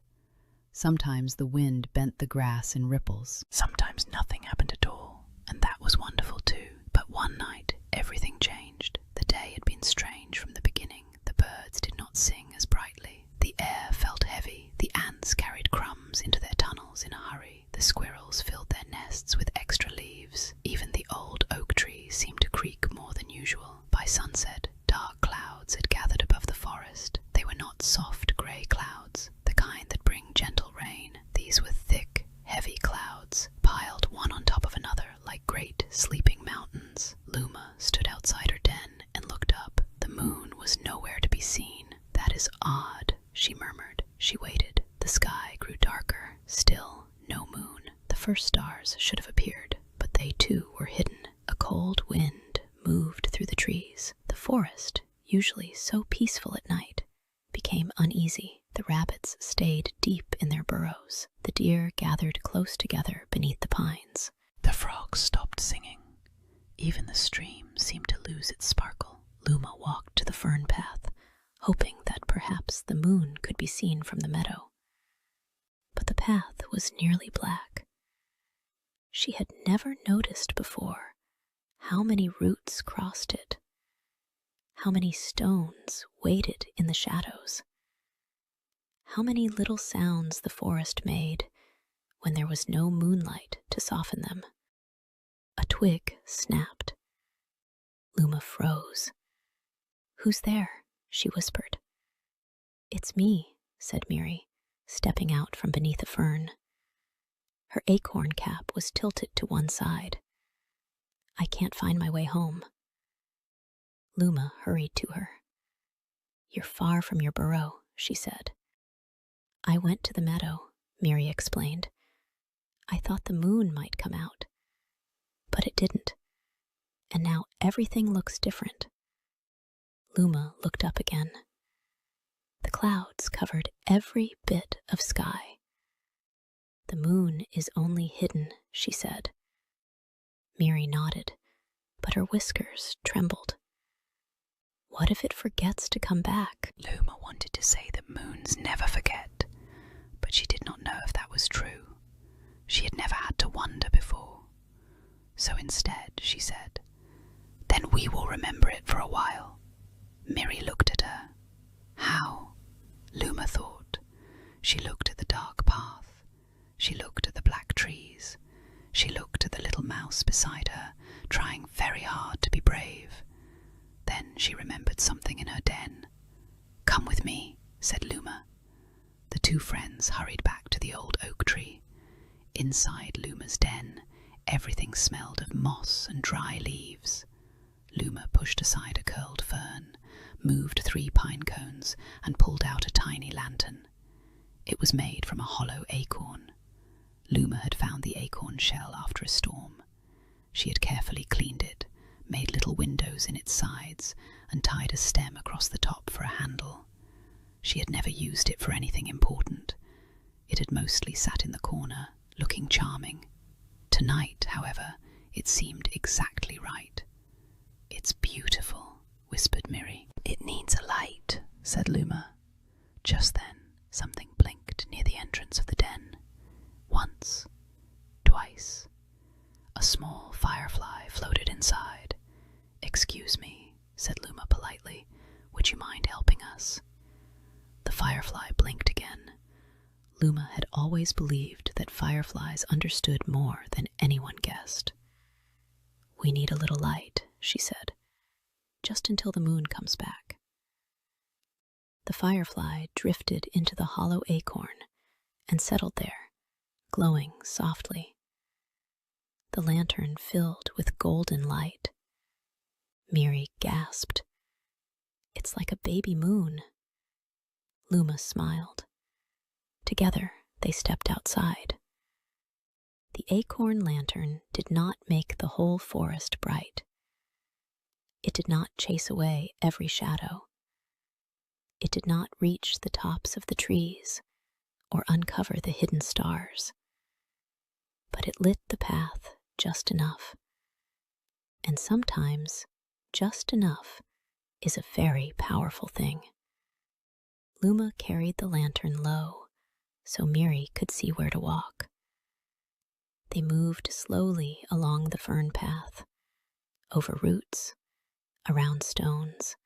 Sometimes the wind bent the grass in ripples. Sometimes nothing happened at all, and that was wonderful too. But one night, everything changed. The day had been strange from the beginning. The birds did not sing as brightly. The air felt heavy. The ants carried crumbs into their tunnels in a hurry. The squirrels filled their nests with extra leaves. Even the old oak tree seemed to creak more than usual. By sunset, dark clouds had gathered above the forest. They were not soft grey clouds, the kind that bring gentle rain. These were thick, heavy clouds, piled one on top of another like great sleeping mountains. Luma stood outside her den and looked up. The moon was nowhere to be seen. "That is odd," she murmured. She waited. The sky grew darker. Still no moon. The first stars should have appeared, but they too were hidden. cold wind moved through the trees. The forest, usually so peaceful at night, became uneasy. The rabbits stayed deep in their burrows. The deer gathered close together beneath the pines. The frogs stopped singing. Even the stream seemed to lose its sparkle. Luma walked to the fern path, hoping that perhaps the moon could be seen from the meadow. But the path was nearly black. She had never noticed before how many roots crossed it, how many stones waited in the shadows, how many little sounds the forest made when there was no moonlight to soften them. A twig snapped. Luma froze. "Who's there?" she whispered. "It's me," said Miri, stepping out from beneath a fern. Her acorn cap was tilted to one side. "I can't find my way home." Luma hurried to her. "You're far from your burrow," she said. "I went to the meadow," Miri explained. "I thought the moon might come out, but it didn't, and now everything looks different." Luma looked up again. The clouds covered every bit of sky. "The moon is only hidden," she said. Miri nodded, but her whiskers trembled. What if it forgets to come back? Luma wanted to say that moons never forget, but she did not know if that was true. She had never had to wonder before. So instead, she said, "Then we will remember it for a while." Miri looked at her. How? Luma thought. She looked at the dark path. She looked at the black trees. She looked at the little mouse beside her, trying very hard to be brave. Then she remembered something in her den. "Come with me," said Luma. The two friends hurried back to the old oak tree. Inside Luma's den, everything smelled of moss and dry leaves. Luma pushed aside a curled fern, moved 3 pine cones, and pulled out a tiny lantern. It was made from a hollow acorn. Luma had found the acorn shell after a storm. She had carefully cleaned it, made little windows in its sides, and tied a stem across the top for a handle. She had never used it for anything important. It had mostly sat in the corner, looking charming. Tonight, however, it seemed exactly right. "It's beautiful," whispered Miri. "It needs a light," said Luma. Just then, something blinked near the entrance of the den. Once, twice. A small firefly floated inside. "Excuse me," said Luma politely. "Would you mind helping us?" The firefly blinked again. Luma had always believed that fireflies understood more than anyone guessed. "We need a little light," she said, "just until the moon comes back." The firefly drifted into the hollow acorn and settled there, glowing softly. The lantern filled with golden light. Miri gasped. "It's like a baby moon." Luma smiled. Together, they stepped outside. The acorn lantern did not make the whole forest bright. It did not chase away every shadow. It did not reach the tops of the trees or uncover the hidden stars. But it lit the path just enough. And sometimes, just enough is a very powerful thing. Luma carried the lantern low so Miri could see where to walk. They moved slowly along the fern path, over roots, around stones,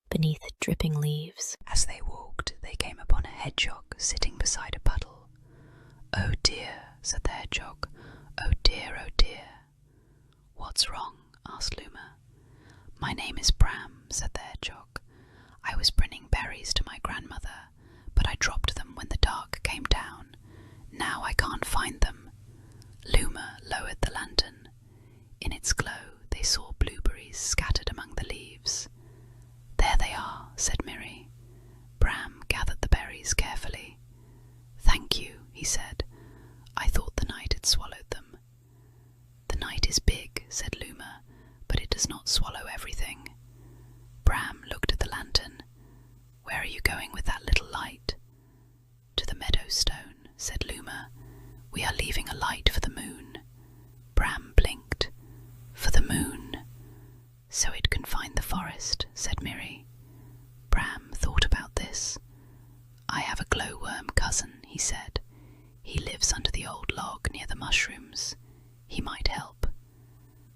beneath dripping leaves. As they walked, they came upon a hedgehog sitting beside a puddle. "Oh dear," said the hedgehog. "Oh dear, oh dear." "What's wrong?" asked Luma. "My name is Bram," said the hedgehog. "I was bringing berries to my grandmother, but I dropped them when the dark came down. Now I can't find them." Luma lowered the lantern. In its glow, they saw blueberries scattered among the leaves. "There they are," said Miri. Bram gathered the berries carefully. "Thank you," he said. "I thought the night had swallowed them." "The night is big," said Luma, does not swallow everything. Bram looked at the lantern. Where are you going with that little light? To the meadow stone, said Luma. We are leaving a light for the moon. Bram blinked. For the moon. So it can find the forest, said Miri. Bram thought about this. I have a glowworm cousin, he said. He lives under the old log near the mushrooms. He might help.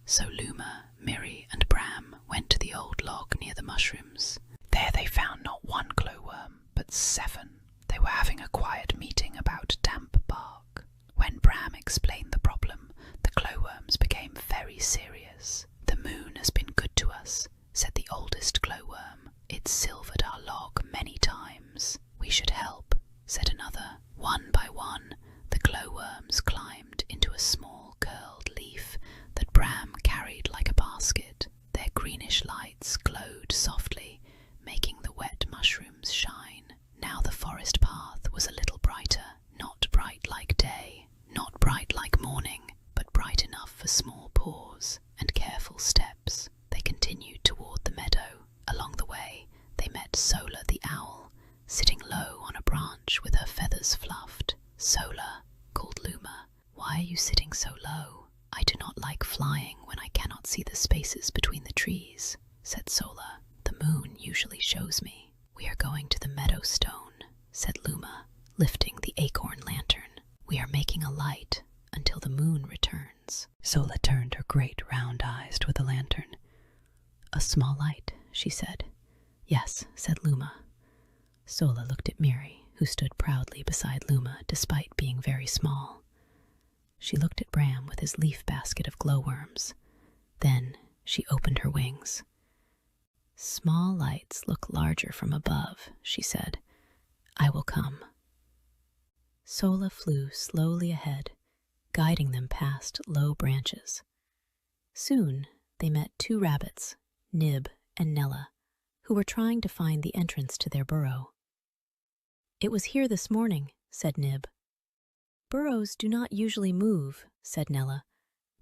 So Luma, Miri, and Bram went to the old log near the mushrooms. There they found not one glowworm, but 7. They were having a quiet meeting about damp bark. When Bram explained the problem, the glowworms became very serious. The moon has been good to us, said the oldest glowworm. It's silvered our log many times. We should help, said another. One by one, the glowworms climbed into a small curled leaf that Bram carried like a basket. Their greenish lights glowed softly, making the wet mushrooms shine. Now the forest path was a little brighter, not bright like day, not bright like morning, but bright enough for small paws and careful steps. They continued toward the meadow. Along the way, they met Sola the owl, sitting low on a branch with her feathers fluffed. Sola, called Luma, why are you sitting so low? I do not like flying when I cannot see the spaces between the trees, said Sola. The moon usually shows me. We are going to the meadow stone, said Luma, lifting the acorn lantern. We are making a light until the moon returns. Sola turned her great round eyes toward the lantern. A small light, she said. Yes, said Luma. Sola looked at Miri, who stood proudly beside Luma despite being very small. She looked at Bram with his leaf basket of glowworms. Then she opened her wings. Small lights look larger from above, she said. I will come. Sola flew slowly ahead, guiding them past low branches. Soon they met 2 rabbits, Nib and Nella, who were trying to find the entrance to their burrow. It was here this morning, said Nib. Burrows do not usually move, said Nella,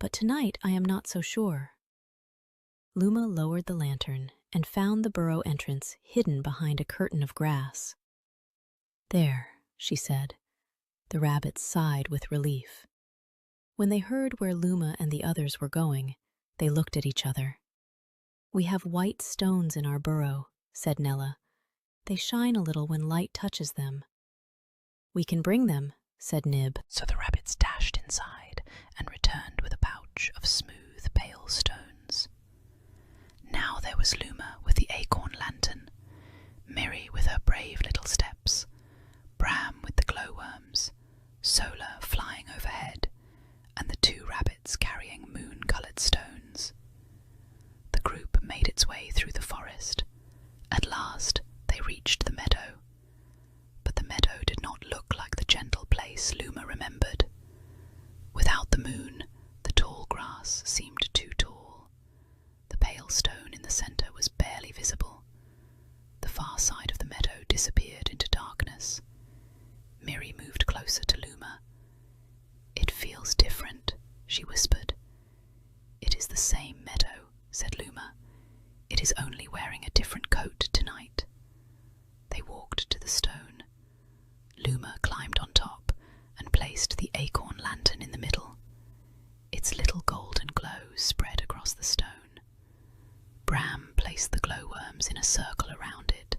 but tonight I am not so sure. Luma lowered the lantern and found the burrow entrance hidden behind a curtain of grass. There, she said. The rabbits sighed with relief. When they heard where Luma and the others were going, they looked at each other. We have white stones in our burrow, said Nella. They shine a little when light touches them. We can bring them, said Nib. So the rabbits dashed inside and returned with a pouch of smooth, pale stones. Now there was Luma with the acorn lantern, Miri with her brave little steps, Bram with the glowworms, Sola flying overhead, and the 2 rabbits carrying moon-coloured stones. The group made its way through the forest. At last they reached the meadow. But the meadow did not look like the gentle place Luma remembered. Without the moon, the tall grass seemed too tall. The pale stone in the centre was barely visible. The far side of the meadow disappeared into darkness. Miri moved closer to Luma. It feels different, she whispered. It is the same meadow, said Luma. It is only wearing a different coat tonight. They walked to the stone. Luma climbed on top and placed the acorn lantern in the middle. Its little golden glow spread across the stone. Bram placed the glowworms in a circle around it.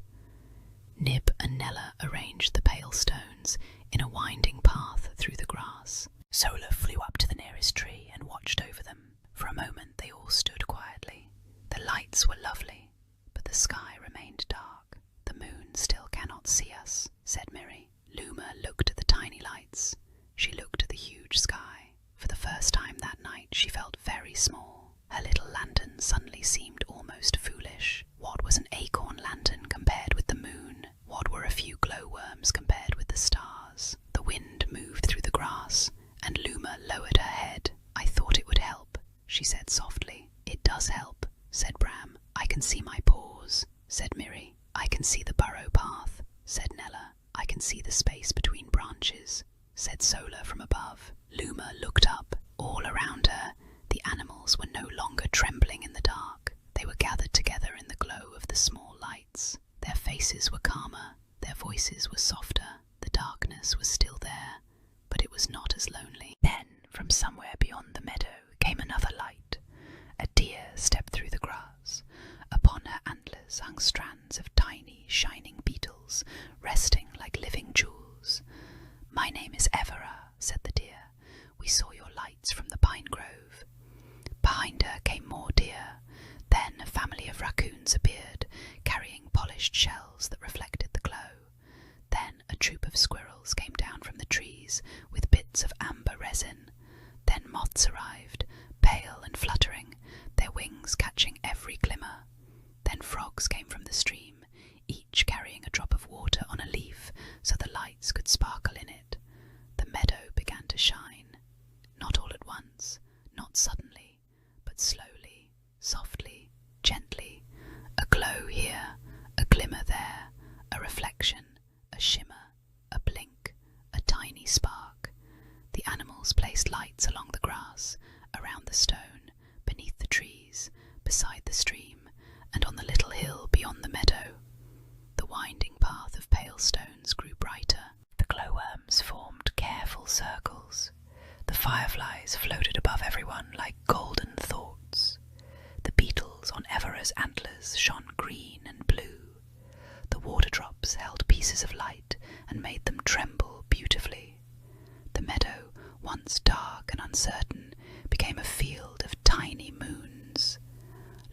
Nib and Nella arranged the pale stones in a winding path through the grass. Sola flew up to the nearest tree and watched over them. For a moment they all stood quietly. The lights were lovely, but the sky remained dark. The moon still cannot see us, said Miri. Luma looked at the tiny lights. She looked at the huge sky. For the first time that night she felt very small. Her little lantern suddenly seemed almost foolish. What was an acorn lantern compared with the moon? What were a few glowworms compared with the stars? The wind moved through the grass, and Luma lowered her head. I thought it would help, she said softly. It does help, said Bram. I can see my paws, said Miri. I can see the burrow path, said Nella. I can see the space between branches, said Sola from above. Luma looked up. All around her, the animals were no longer trembling in the dark. stems hung strands of tiny, shining beetles, resting like living jewels. "My name is Evera," said the deer. "We saw your lights from the pine grove." Behind her came more deer. Then a family of raccoons appeared, carrying polished shells that reflected the glow. Then a troop of squirrels came down from the trees with bits of amber resin. Then moths arrived, pale and fluttering, their wings catching every glimmer. Then frogs came from the stream, each carrying a drop of water on a leaf so the lights could sparkle in it. The meadow began to shine, not all at once, not suddenly, but slowly, softly, gently. A glow here, a glimmer there, a reflection, a shimmer, a blink, a tiny spark. The animals placed lights along the grass, around the stone, beneath the trees, beside the stream, and on the little hill beyond the meadow. The winding path of pale stones grew brighter. The glowworms formed careful circles. The fireflies floated above everyone like golden thoughts. The beetles on Evera's antlers shone green and blue. The water drops held pieces of light and made them tremble beautifully. The meadow, once dark and uncertain, became a field of tiny moons.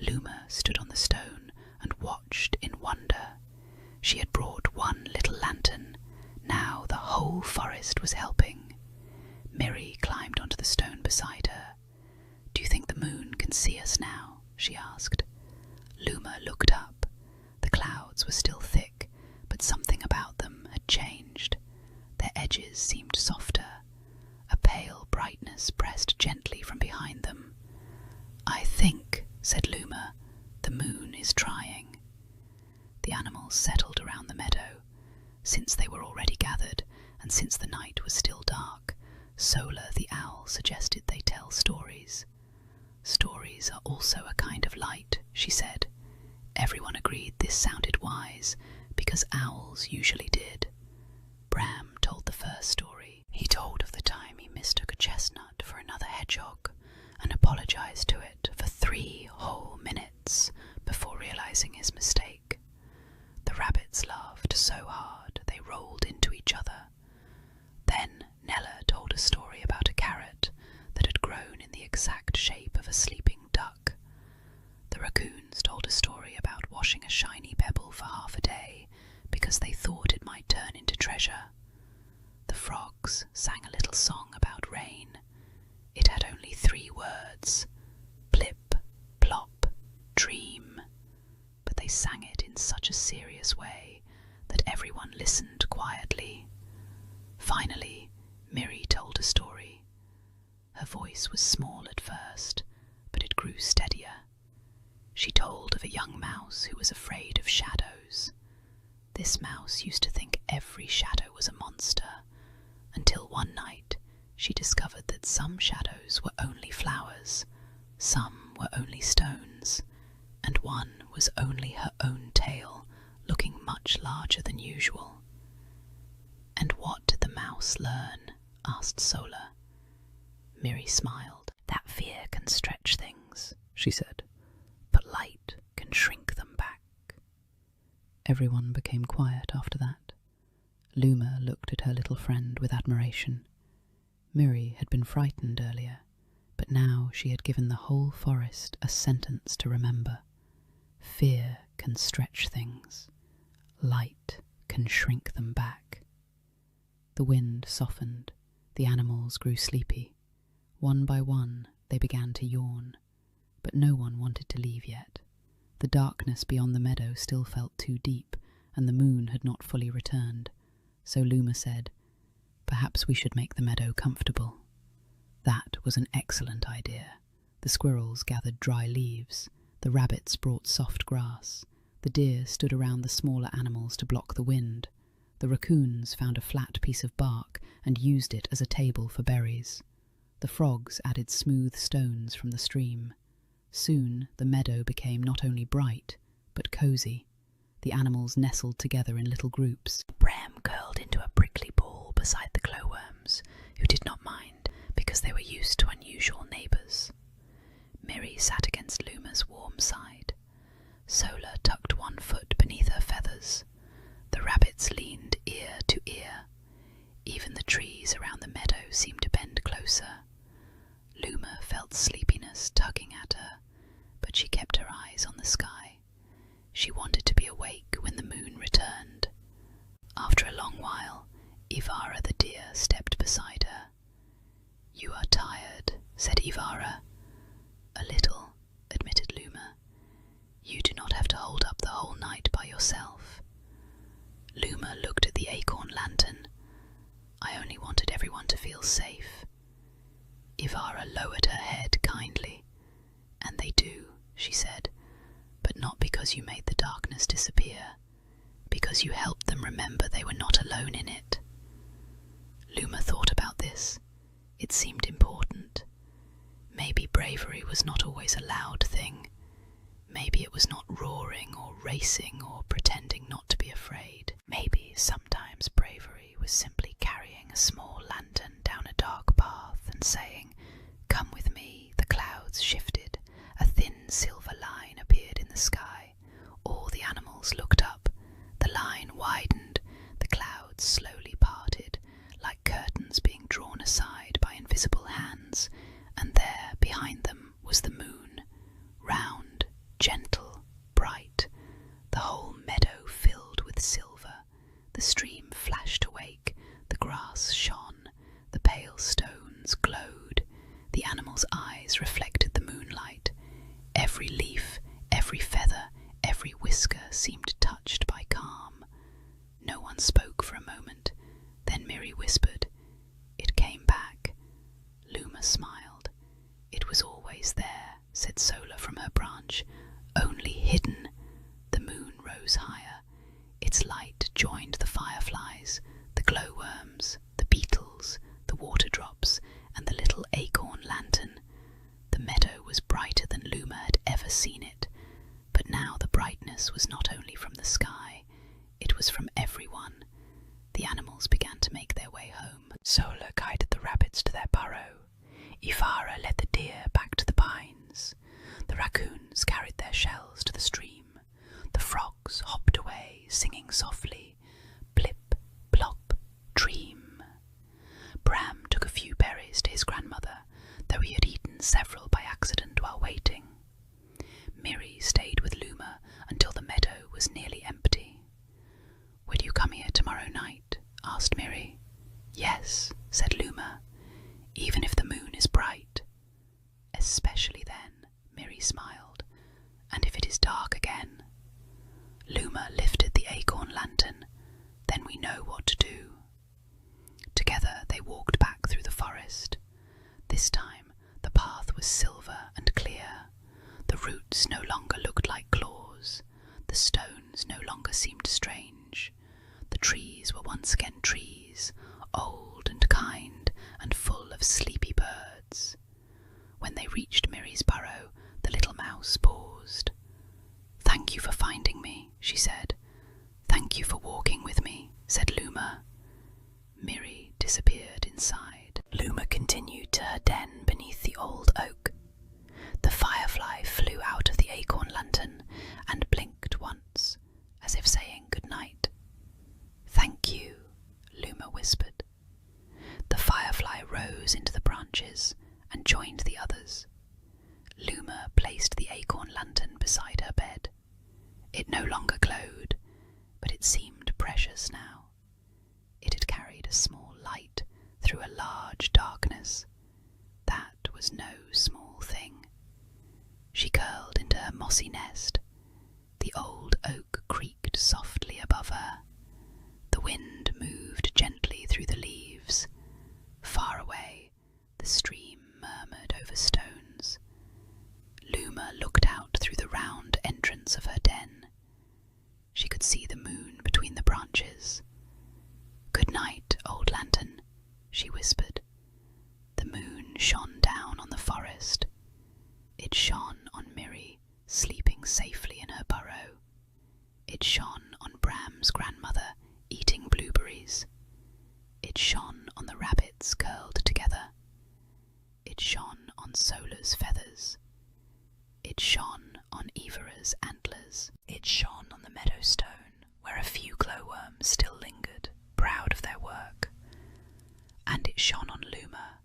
Luma stood on the stone and watched in wonder. She had brought one little lantern. Now the whole forest was helping. Miri climbed onto the stone beside her. "Do you think the moon can see us now?" she asked. Luma looked up. The clouds were still thick, but something about them had changed. Their edges seemed softer. A pale brightness pressed gently from behind them. "I think," said Luma, "the moon is trying." The animals settled around the meadow. Since they were already gathered, and since the night was still dark, Sola the owl suggested they tell stories. "Stories are also a kind of light," she said. Everyone agreed this sounded wise, because owls usually did. Bram told the first story. He told of the time he mistook a chestnut for another hedgehog and apologized to it for 3 whole minutes before realizing his mistake. The rabbits laughed so hard they rolled into each other. Then Nella told a story about a carrot that had grown in the exact shape of a sleeping duck. The raccoons told a story about washing a shiny pebble for half a day because they thought it might turn into treasure. The frogs sang a little song about rain. It had only 3 words: plip, plop, dream. But they sang it in such a serious way that everyone listened quietly. Finally, Miri told a story. Her voice was small at first, but it grew steadier. She told of a young mouse who was afraid of shadows. This mouse used to think every shadow was a monster, until one night she discovered that some shadows were only flowers, some were only stones, and one was only her own tail, looking much larger than usual. "And what did the mouse learn?" asked Sola. Miri smiled. "That fear can stretch things," she said, "but light can shrink them back." Everyone became quiet after that. Luma looked at her little friend with admiration. Miri had been frightened earlier, but now she had given the whole forest a sentence to remember. Fear can stretch things. Light can shrink them back. The wind softened. The animals grew sleepy. One by one, they began to yawn, but no one wanted to leave yet. The darkness beyond the meadow still felt too deep, and the moon had not fully returned. So Luma said, "Perhaps we should make the meadow comfortable." That was an excellent idea. The squirrels gathered dry leaves. The rabbits brought soft grass. The deer stood around the smaller animals to block the wind. The raccoons found a flat piece of bark and used it as a table for berries. The frogs added smooth stones from the stream. Soon the meadow became not only bright, but cosy. The animals nestled together in little groups. Bram curled into a prickly ball beside the glowworms, who did not mind because they were used to unusual neighbours. Miri sat against Luma's warm side. Sola tucked one yourself. Luma looked at the acorn lantern. I only wanted everyone to feel safe. Ivara lowered her head kindly. And they do, she said, but not because you made the darkness disappear, because you helped them remember they were not alone in it. Luma thought about this. It seemed important. Maybe bravery was not always a loud thing. Maybe it was not roaring or racing or pretending not to be afraid. Maybe sometimes bravery was simply carrying a small lantern down a dark path and saying, "Come with me." The clouds shifted. A thin silver line appeared in the sky. All the animals looked up. The line widened. The clouds slowly parted, like curtains being drawn aside by invisible hands, and there, behind them, was the moon, round, gentle, bright, the whole meadow filled with silver. The stream flashed awake, the grass shone, the pale stones glowed, the animals' eyes reflected the moonlight. Every leaf, every feather, every whisker seemed touched by calm. No one spoke for a moment. Then Miri whispered. It came back. Luma smiled. It was always there, said Sola from her branch, only hidden. The moon rose higher. Its light joined the fireflies, the glowworms, the beetles, the water drops, and the little acorn lantern. The meadow was brighter than Luma had ever seen it, but now the brightness was not only from the sky, it was from everyone. The animals began to make their way home. Sola guided the rabbits to their burrow. Ivara led the deer back to the pines. The raccoons carried their shells to the stream. The frogs hopped away, singing softly, "Blip, plop, dream." Bram took a few berries to his grandmother, though he had eaten several by accident while waiting. Miri stayed with Luma until the meadow was nearly empty. "Will you come here tomorrow night?" asked Miri. "Yes," said Luma, "even if the moon is bright." "Especially then," Miri smiled, "and if it is dark again." Luma lifted the acorn lantern. "Then we know what to do." Together they walked back through the forest. This time the path was silver and clear. The roots no longer looked like claws. The stones no longer seemed strange. The trees were once again trees, old and kind and full of sleepy birds. When they reached Miri's burrow, the little mouse paused. "Thank you for finding me," she said. "Thank you for walking with me," said Luma. Miri disappeared inside. Luma continued to her den beneath the old oak. The firefly flew out of the acorn lantern and blinked once, as if saying good night. "Thank you," Luma whispered. The firefly rose into the branches and joined the others. Luma placed the acorn lantern beside her bed. It no longer glowed, but it seemed precious now. It had carried a small light through a large darkness. That was no small thing. She curled into her mossy nest. The old oak creaked softly above her. The wind moved gently through the leaves. Far away, the stream murmured over stones. Luma looked out through the round entrance of her den. She could see the moon between the branches. "Good night, old lantern," she whispered. The moon shone down on the forest. It shone on Miri, sleeping safely in her burrow. It shone on Bram's grandmother, eating blueberries. It shone on the rabbits curled together. It shone on Sola's feathers. It shone on Ivara's antlers. It shone on the meadow stone, where a few glowworms still lingered, proud of their work. And it shone on Luma,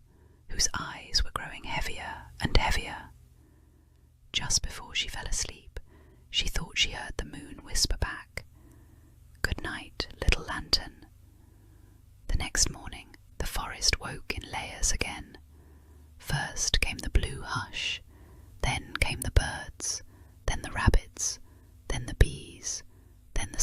whose eyes were growing heavier and heavier. Just before she fell asleep, she thought she heard the moon whisper back, "Good night, little lantern." The next morning, the forest woke in layers again. First came the blue hush, then came the birds, then the rabbits, then the bees, then the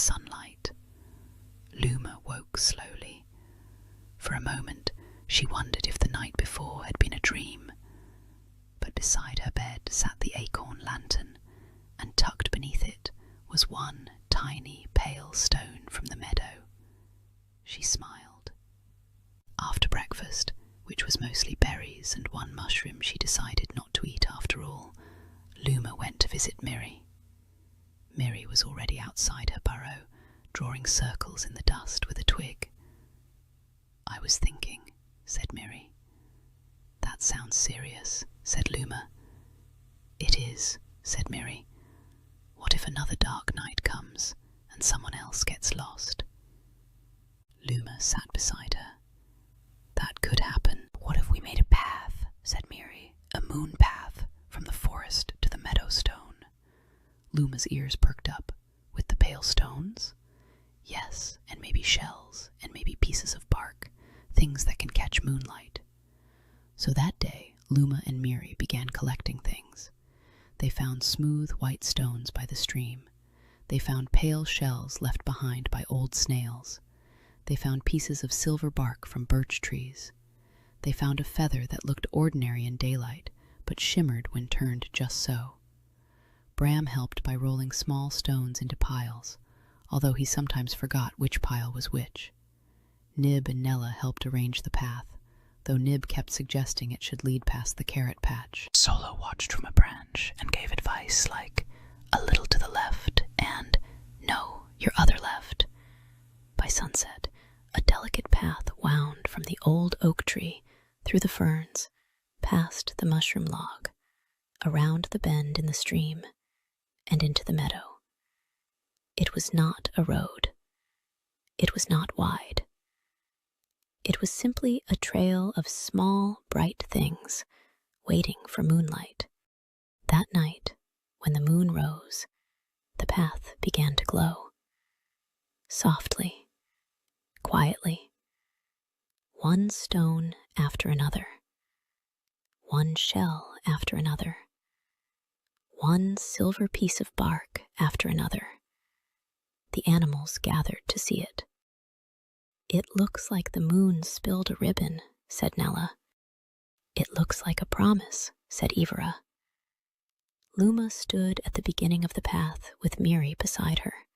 was one tiny pale stone from the meadow. She smiled. After breakfast, which was mostly berries and one mushroom she decided not to eat after all, Luma went to visit Miri. Miri was already outside her burrow, drawing circles in the dust with a twig. "I was thinking," said Miri. "That sounds serious," said Luma. "It is," said Miri. "What if another dark night comes and someone else gets lost?" Luma sat beside her. "That could happen." "What if we made a path," said Miri, "a moon path from the forest to the meadow stone?" Luma's ears perked up. "With the pale stones?" "Yes, and maybe shells, and maybe pieces of bark, things that can catch moonlight." So that day, Luma and Miri began collecting things. They found smooth white stones by the stream. They found pale shells left behind by old snails. They found pieces of silver bark from birch trees. They found a feather that looked ordinary in daylight, but shimmered when turned just so. Bram helped by rolling small stones into piles, although he sometimes forgot which pile was which. Nib and Nella helped arrange the path, though Nib kept suggesting it should lead past the carrot patch. Solo watched from a branch and gave advice like, "A little to the left," and "No, your other left." By sunset, a delicate path wound from the old oak tree through the ferns, past the mushroom log, around the bend in the stream, and into the meadow. It was not a road. It was not wide. It was simply a trail of small, bright things waiting for moonlight. That night, when the moon rose, the path began to glow. Softly, quietly, one stone after another, one shell after another, one silver piece of bark after another. The animals gathered to see it. "It looks like the moon spilled a ribbon," said Nella. "It looks like a promise," said Ivara. Luma stood at the beginning of the path with Miri beside her.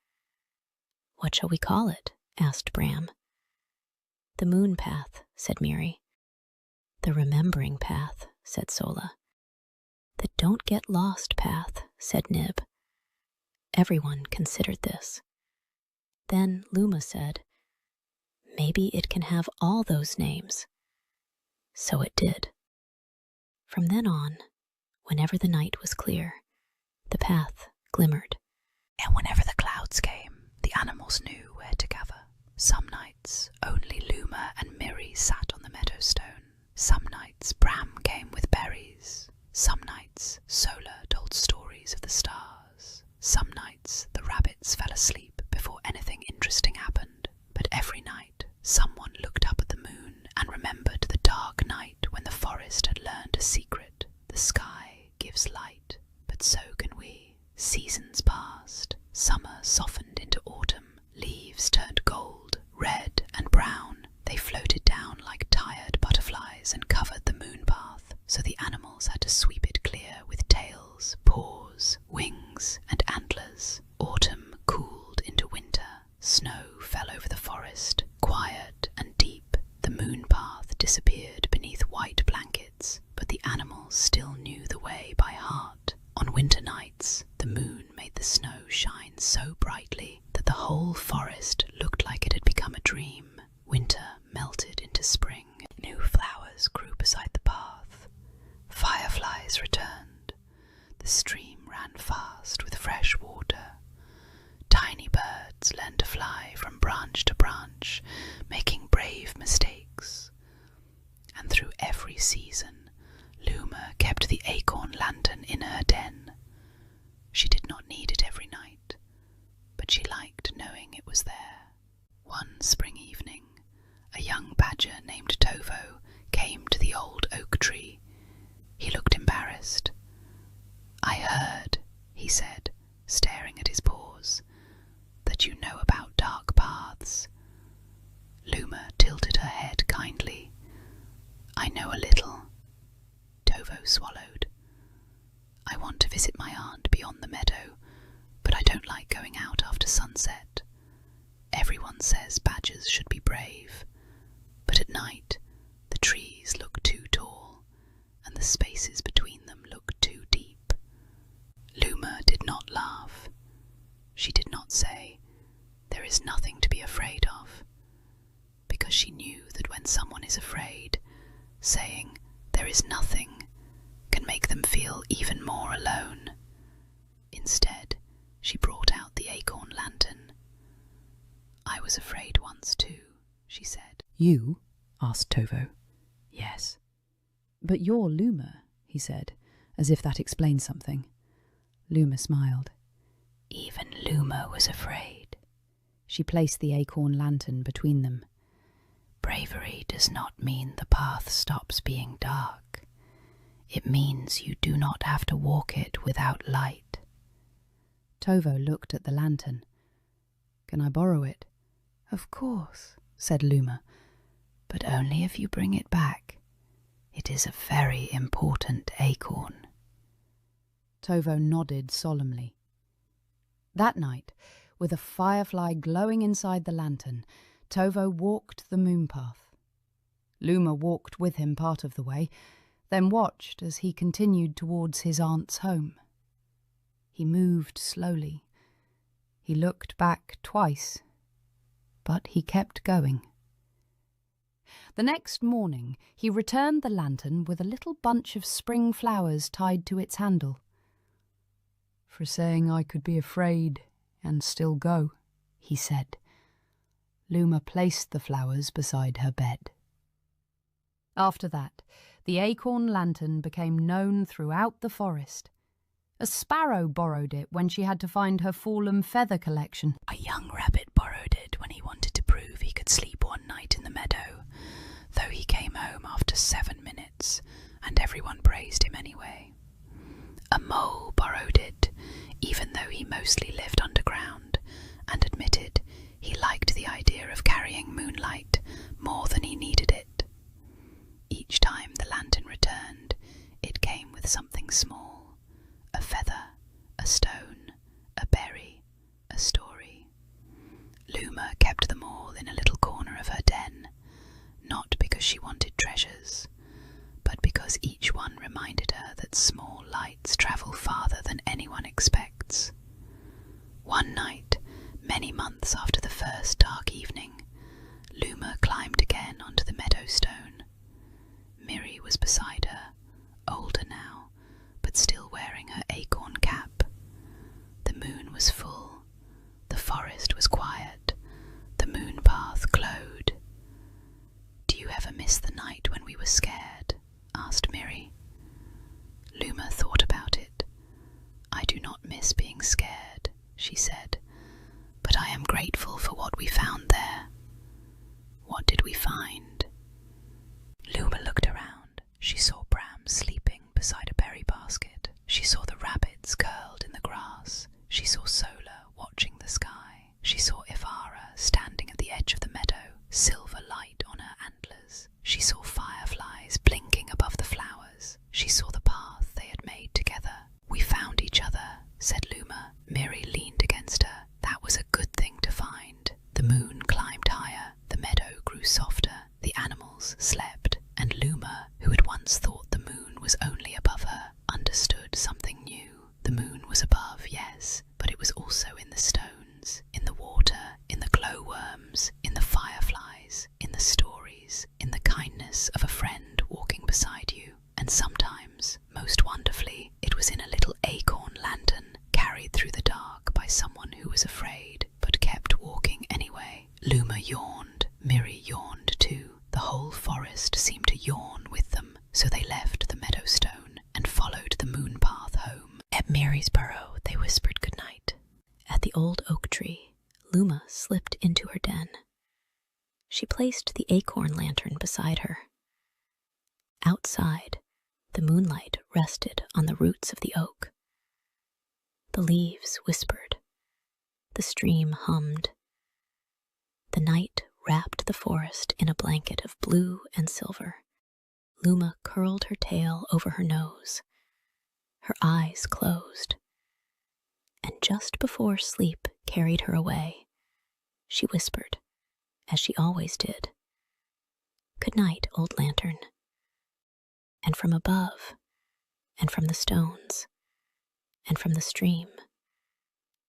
"What shall we call it?" asked Bram. "The moon path," said Miri. "The remembering path," said Sola. "The don't get lost path," said Nib. Everyone considered this. Then Luma said, "Maybe it can have all those names." So it did. From then on, whenever the night was clear, the path glimmered. And whenever the clouds came, the animals knew where to gather. Some nights, only Luma and Miri sat on the meadow stone. Some nights, Bram came with berries. Some nights, Sola told stories of the stars. Some nights, the rabbits fell asleep before anything interesting happened. But every night, someone looked up at the moon and remembered the dark night when the forest had learned a secret. The sky gives light, but so can we. Seasons passed. Summer softened into autumn. Leaves turned gold, red, and brown. They floated down like tired butterflies and covered the moon path, so the animals had to sweep it clear with tails, paws, wings, and antlers. Autumn cooled into winter. Snow fell over the forest. Quiet and deep, the moon path disappeared beneath white blankets, but the animals still knew the way by heart. On winter nights, the moon made the snow shine so brightly that the whole forest looked like it had become a dream. Winter melted into spring. New flowers grew beside the path. Fireflies returned. The stream ran fast with fresh water. Tiny birds learned to fly from branch to branch, making brave mistakes. And through every season, Luma kept the acorn lantern in her den. She did not need it every night, but she liked knowing it was there. One spring evening, a young badger named Tovo came to the old oak tree. He looked embarrassed. "I heard," he said, staring at his paws, "that you know about dark paths." Luma tilted her head kindly. "I know a little." Tovo swallowed. "I want to visit my aunt beyond the meadow, but I don't like going Everyone says badgers should be brave, but at night the trees look too tall and the spaces between them look too deep. Luma did not laugh. She did not say, "There is nothing to be afraid of," because she knew that when someone is afraid, saying, "There is nothing," can make them feel even more alone. Instead, she brought out the acorn lantern. "I was afraid once too," she said. "You?" asked Tovo. "Yes." "But you're Luma," he said, as if that explained something. Luma smiled. "Even Luma was afraid." She placed the acorn lantern between them. "Bravery does not mean the path stops being dark. It means you do not have to walk it without light." Tovo looked at the lantern. "Can I borrow it?" "Of course," said Luma, "but only if you bring it back. It is a very important acorn." Tovo nodded solemnly. That night, with a firefly glowing inside the lantern, Tovo walked the moon path. Luma walked with him part of the way, then watched as he continued towards his aunt's home. He moved slowly. He looked back twice, but he kept going. The next morning, he returned the lantern with a little bunch of spring flowers tied to its handle. "For saying I could be afraid and still go," he said. Luma placed the flowers beside her bed. After that, the acorn lantern became known throughout the forest. A sparrow borrowed it when she had to find her fallen feather collection. A young rabbit borrowed it when he wanted to prove he could sleep one night in the meadow, though he came home after 7 minutes, and everyone praised him anyway. A mole borrowed it, even though he mostly lived underground, and admitted he liked the idea of carrying moonlight more than he needed it. Each time the lantern returned, it came with something small: a feather, a stone, a berry, a story. Luma kept them all in a little corner of her den, not because she wanted treasures, but because each one reminded her that small lights travel farther than anyone expects. One night, many months after the first dark evening, Luma climbed again onto the meadow stone. Miri was beside her, older now, but still wearing her acorn cap. The moon was full. The forest was quiet. The moon path glowed. "Do you ever miss the night when we were scared?" asked Miri. Luma thought about it. "I do not miss being scared," she said, "but I am grateful for what we found there." "What did we find?" Luma looked around. She saw Bram sleeping beside a berry basket. She saw the rabbits curled in the grass. She saw Sola watching the sky. She saw Ivara standing at the edge of the meadow, silver light on her antlers. She saw fireflies blinking above the flowers. She saw the path they had made together. "We found each other," said Luma. Miri leaned against her. "That was a good thing to find." The moon climbed higher. The meadow grew softer. The animals slept. And Luma, who had once thought the moon was only above her, understood something new. The moon was above, yes, but it was also in the stones, in the water, in the glowworms, in the fireflies, in the stories, in the kindness of a friend walking beside you. And sometimes, most wonderfully, it was in a little acorn lantern carried through the dark by someone who was afraid but kept walking anyway. Luma yawned. Miri yawned too. The whole forest seemed to yawn with them, so they left the meadow stone and followed the moon path home. At Mary's burrow, they whispered goodnight. At the old oak tree, Luma slipped into her den. She placed the acorn lantern beside her. Outside, the moonlight rested on the roots of the oak. The leaves whispered. The stream hummed. The night wrapped the forest in a blanket of blue and silver. Luma curled her tail over her nose. Her eyes closed. And just before sleep carried her away, she whispered, as she always did. "Good night, old lantern." And from above, and from the stones, and from the stream,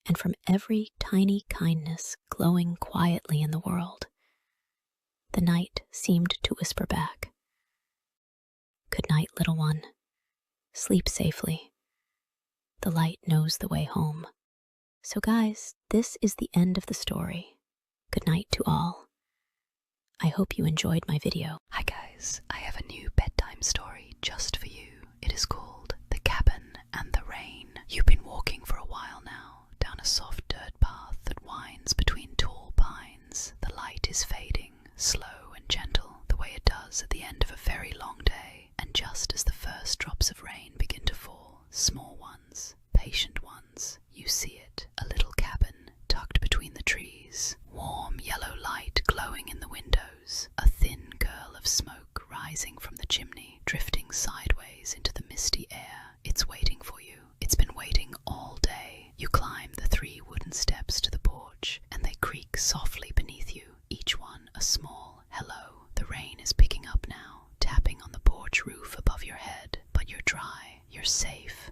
and from every tiny kindness glowing quietly in the world, the night seemed to whisper back, "Good night, little one. Sleep safely. The light knows the way home." So guys, this is the end of the story. Good night to all. I hope you enjoyed my video. Hi guys, I have a new bedtime story just for you. It is called The Cabin and the Rain. You've been walking for a while now, down a soft dirt path that winds between tall pines. The light is fading, slow and gentle, the way it does at the end of a very long day. And just as the first drops of rain begin to fall, small ones, patient ones, you see it, a little cabin tucked between the trees, warm yellow light glowing in the windows, a thin curl of smoke rising from the chimney, drifting sideways into the misty air. It's waiting for you. It's been waiting all day. You climb the 3 wooden steps to the porch, and they creak softly beneath you, each one a small hello. The rain is picking up now, tapping on the porch roof above your head, but you're dry. You're safe.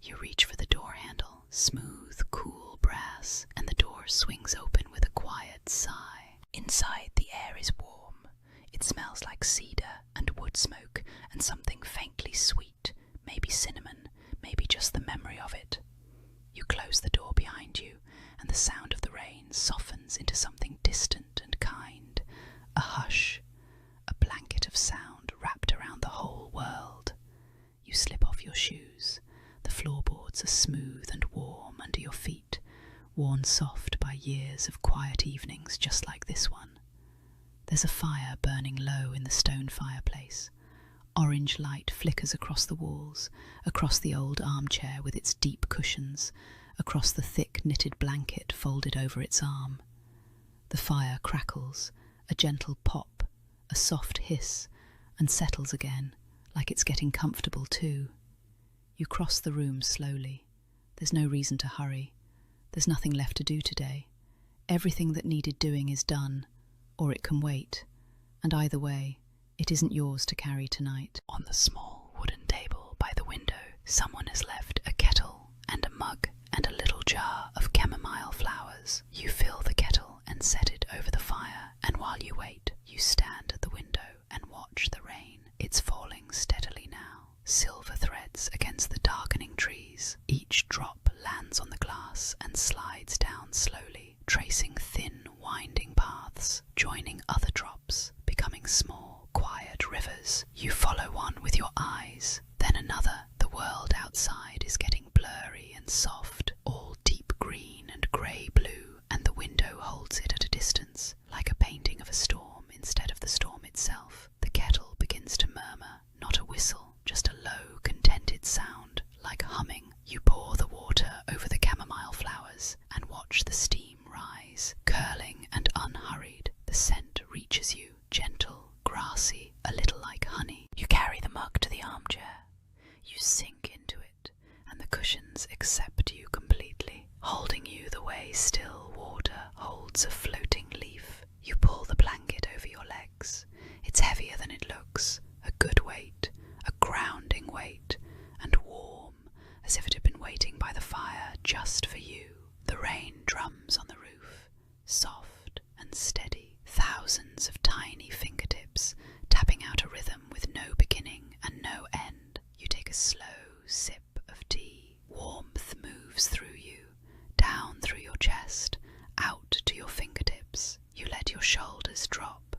You reach for the door handle, smooth, cool brass, and the door swings open with a quiet sigh. Inside, the air is warm. It smells like cedar and wood smoke and something faintly sweet, maybe cinnamon, maybe just the memory of it. You close the door behind you, and the sound of the rain softens into something distant and kind. A hush, a blanket of sound wrapped around the whole world. You slip off your shoes. The floorboards are smooth and warm under your feet, worn soft by years of quiet evenings just like this one. There's a fire burning low in the stone fireplace. Orange light flickers across the walls, across the old armchair with its deep cushions, across the thick knitted blanket folded over its arm. The fire crackles, a gentle pop, a soft hiss, and settles again, like it's getting comfortable too. You cross the room slowly. There's no reason to hurry. There's nothing left to do today. Everything that needed doing is done, or it can wait, and either way, it isn't yours to carry tonight. On the small wooden table by the window, someone has left a kettle and a mug and a little jar of chamomile flowers. You fill the kettle and set it over the fire, and while you wait, you stand at the window and watch the rain. It's falling steadily now, silver threads against the darkening trees. Each drop lands on the glass and slides down slowly, tracing thin, winding paths, joining other drops, becoming small, quiet rivers. You follow one with your eyes, then another. The world outside is getting blurry and soft, all deep green and grey blue, and the window holds it at a distance, like a painting of a storm instead of the storm itself. The kettle begins to murmur, not a whistle, just a low, contented sound, like humming. You pour the water over the chamomile flowers and watch the steam rise, curling and unhurried. The scent reaches you, gentle, grassy, a little like honey. You carry the mug to the armchair. You sink into it, and the cushions accept you completely, holding you the way still water holds a floating leaf. You pull the blanket over your legs. It's heavier than it looks, a good weight, a grounding weight, and warm, as if it had been waiting by the fire just for you. The rain drums on the roof, soft and steady, thousands of tiny fingertips tapping out a rhythm with no beginning and no end. You take a slow sip of tea. Warmth moves through you, down through your chest, out to your fingertips. You let your shoulders drop.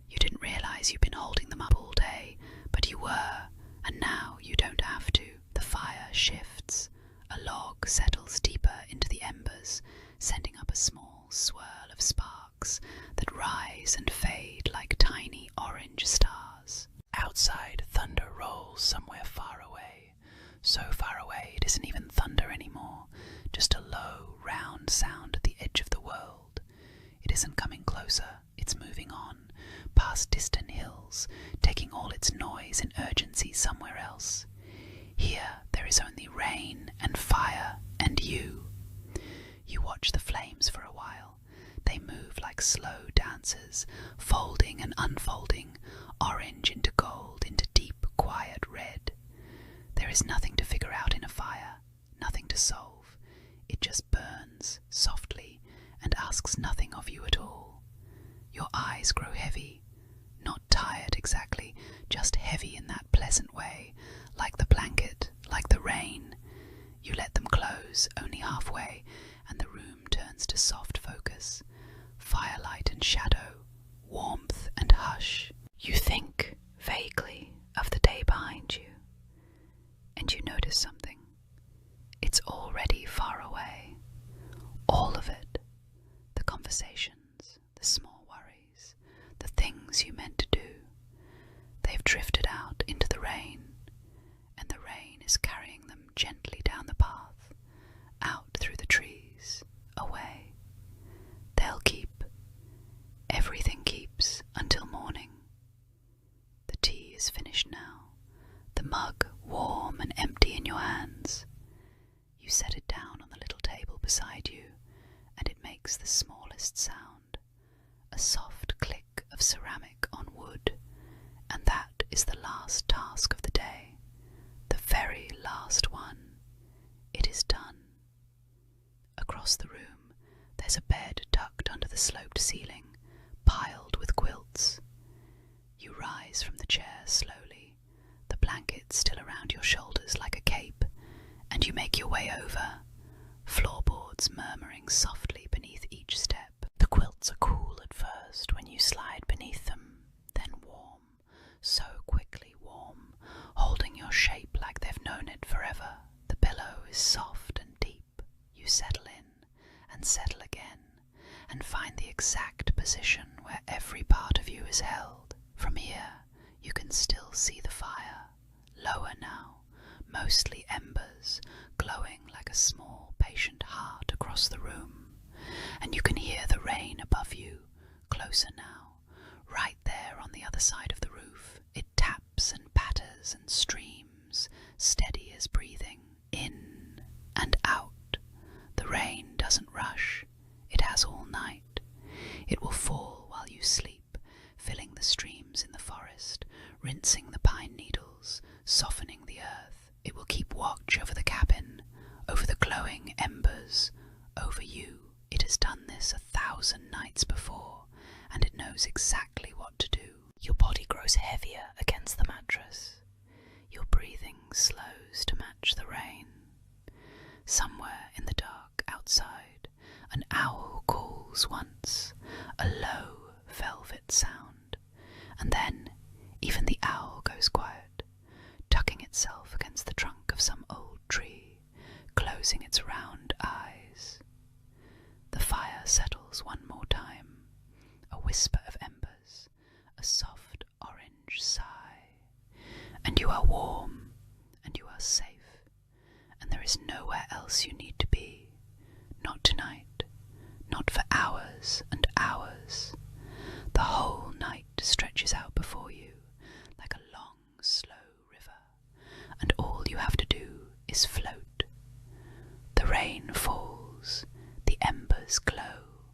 You didn't realize you'd been holding them up all day, but you were, and now you don't have to. The fire shifts. A log settles deeper into the embers, sending up a small swirl of sparks that rise and fade like tiny orange stars. Outside, thunder rolls somewhere far away, so far away it isn't even thunder anymore, just a low, round sound at the edge of the world. It isn't coming closer, it's moving on, past distant hills, taking all its noise and urgency somewhere else. Here there is only rain and fire and you. You watch the flames for a while. They move move like slow dancers, folding and unfolding, orange into gold, into deep, quiet red. There is nothing to figure out in a fire, nothing to solve. It just burns softly and asks nothing of you at all. Your eyes grow heavy, not tired exactly, just heavy in that pleasant way, like the blanket, like the rain. You let them close only halfway, and the room turns to soft focus, firelight and shadow, warmth and hush. You think vaguely of the day behind you, and you notice something. It's already far away. All of it. The conversations, the small worries, the things you meant to do. They've drifted out into the rain, and the rain is carrying them gently down the path, out through the trees, away. They'll keep. Everything keeps until morning. The tea is finished now, the mug warm and empty in your hands. You set it down on the little table beside you, and it makes the smallest sound, a soft click of ceramic on wood, and that is the last task of the day, the very last one. It is done. Across the room, there's a bed tucked under the sloped ceiling, piled with quilts. You rise from the chair slowly, the blanket still around your shoulders like a cape, and you make your way over, floorboards murmuring softly beneath each step. The quilts are cool at first when you slide beneath them, then warm, so quickly warm, holding your shape like they've known it forever. The pillow is soft and deep. You settle in and settle again, and find the exact position where every part of you is held. From here, you can still see the fire, lower now, mostly embers, glowing like a small, patient heart across the room. And you can hear the rain above you, closer now, right there on the other side of the roof. It taps and patters and streams, steady as breathing, in and out. The rain doesn't rush. It has all night. It will fall while you sleep, filling the streams in the forest, rinsing the pine needles, softening the earth. It will keep watch over the cabin, over the glowing embers, over you. It has done this 1,000 nights before, and it knows exactly what to do. Your body grows heavier against the mattress. Your breathing slows to match the rain. Somewhere in the dark outside, an owl calls once, a low velvet sound, and then even the owl goes quiet, tucking itself against the trunk of some old tree, closing its round eyes. The fire settles one more time, a whisper of embers, a soft orange sigh, and you are warm, and you are safe, and there is nowhere else you need to be, not tonight, not for hours and hours. The whole night stretches out before you like a long, slow river, and all you have to do is float. The rain falls, the embers glow,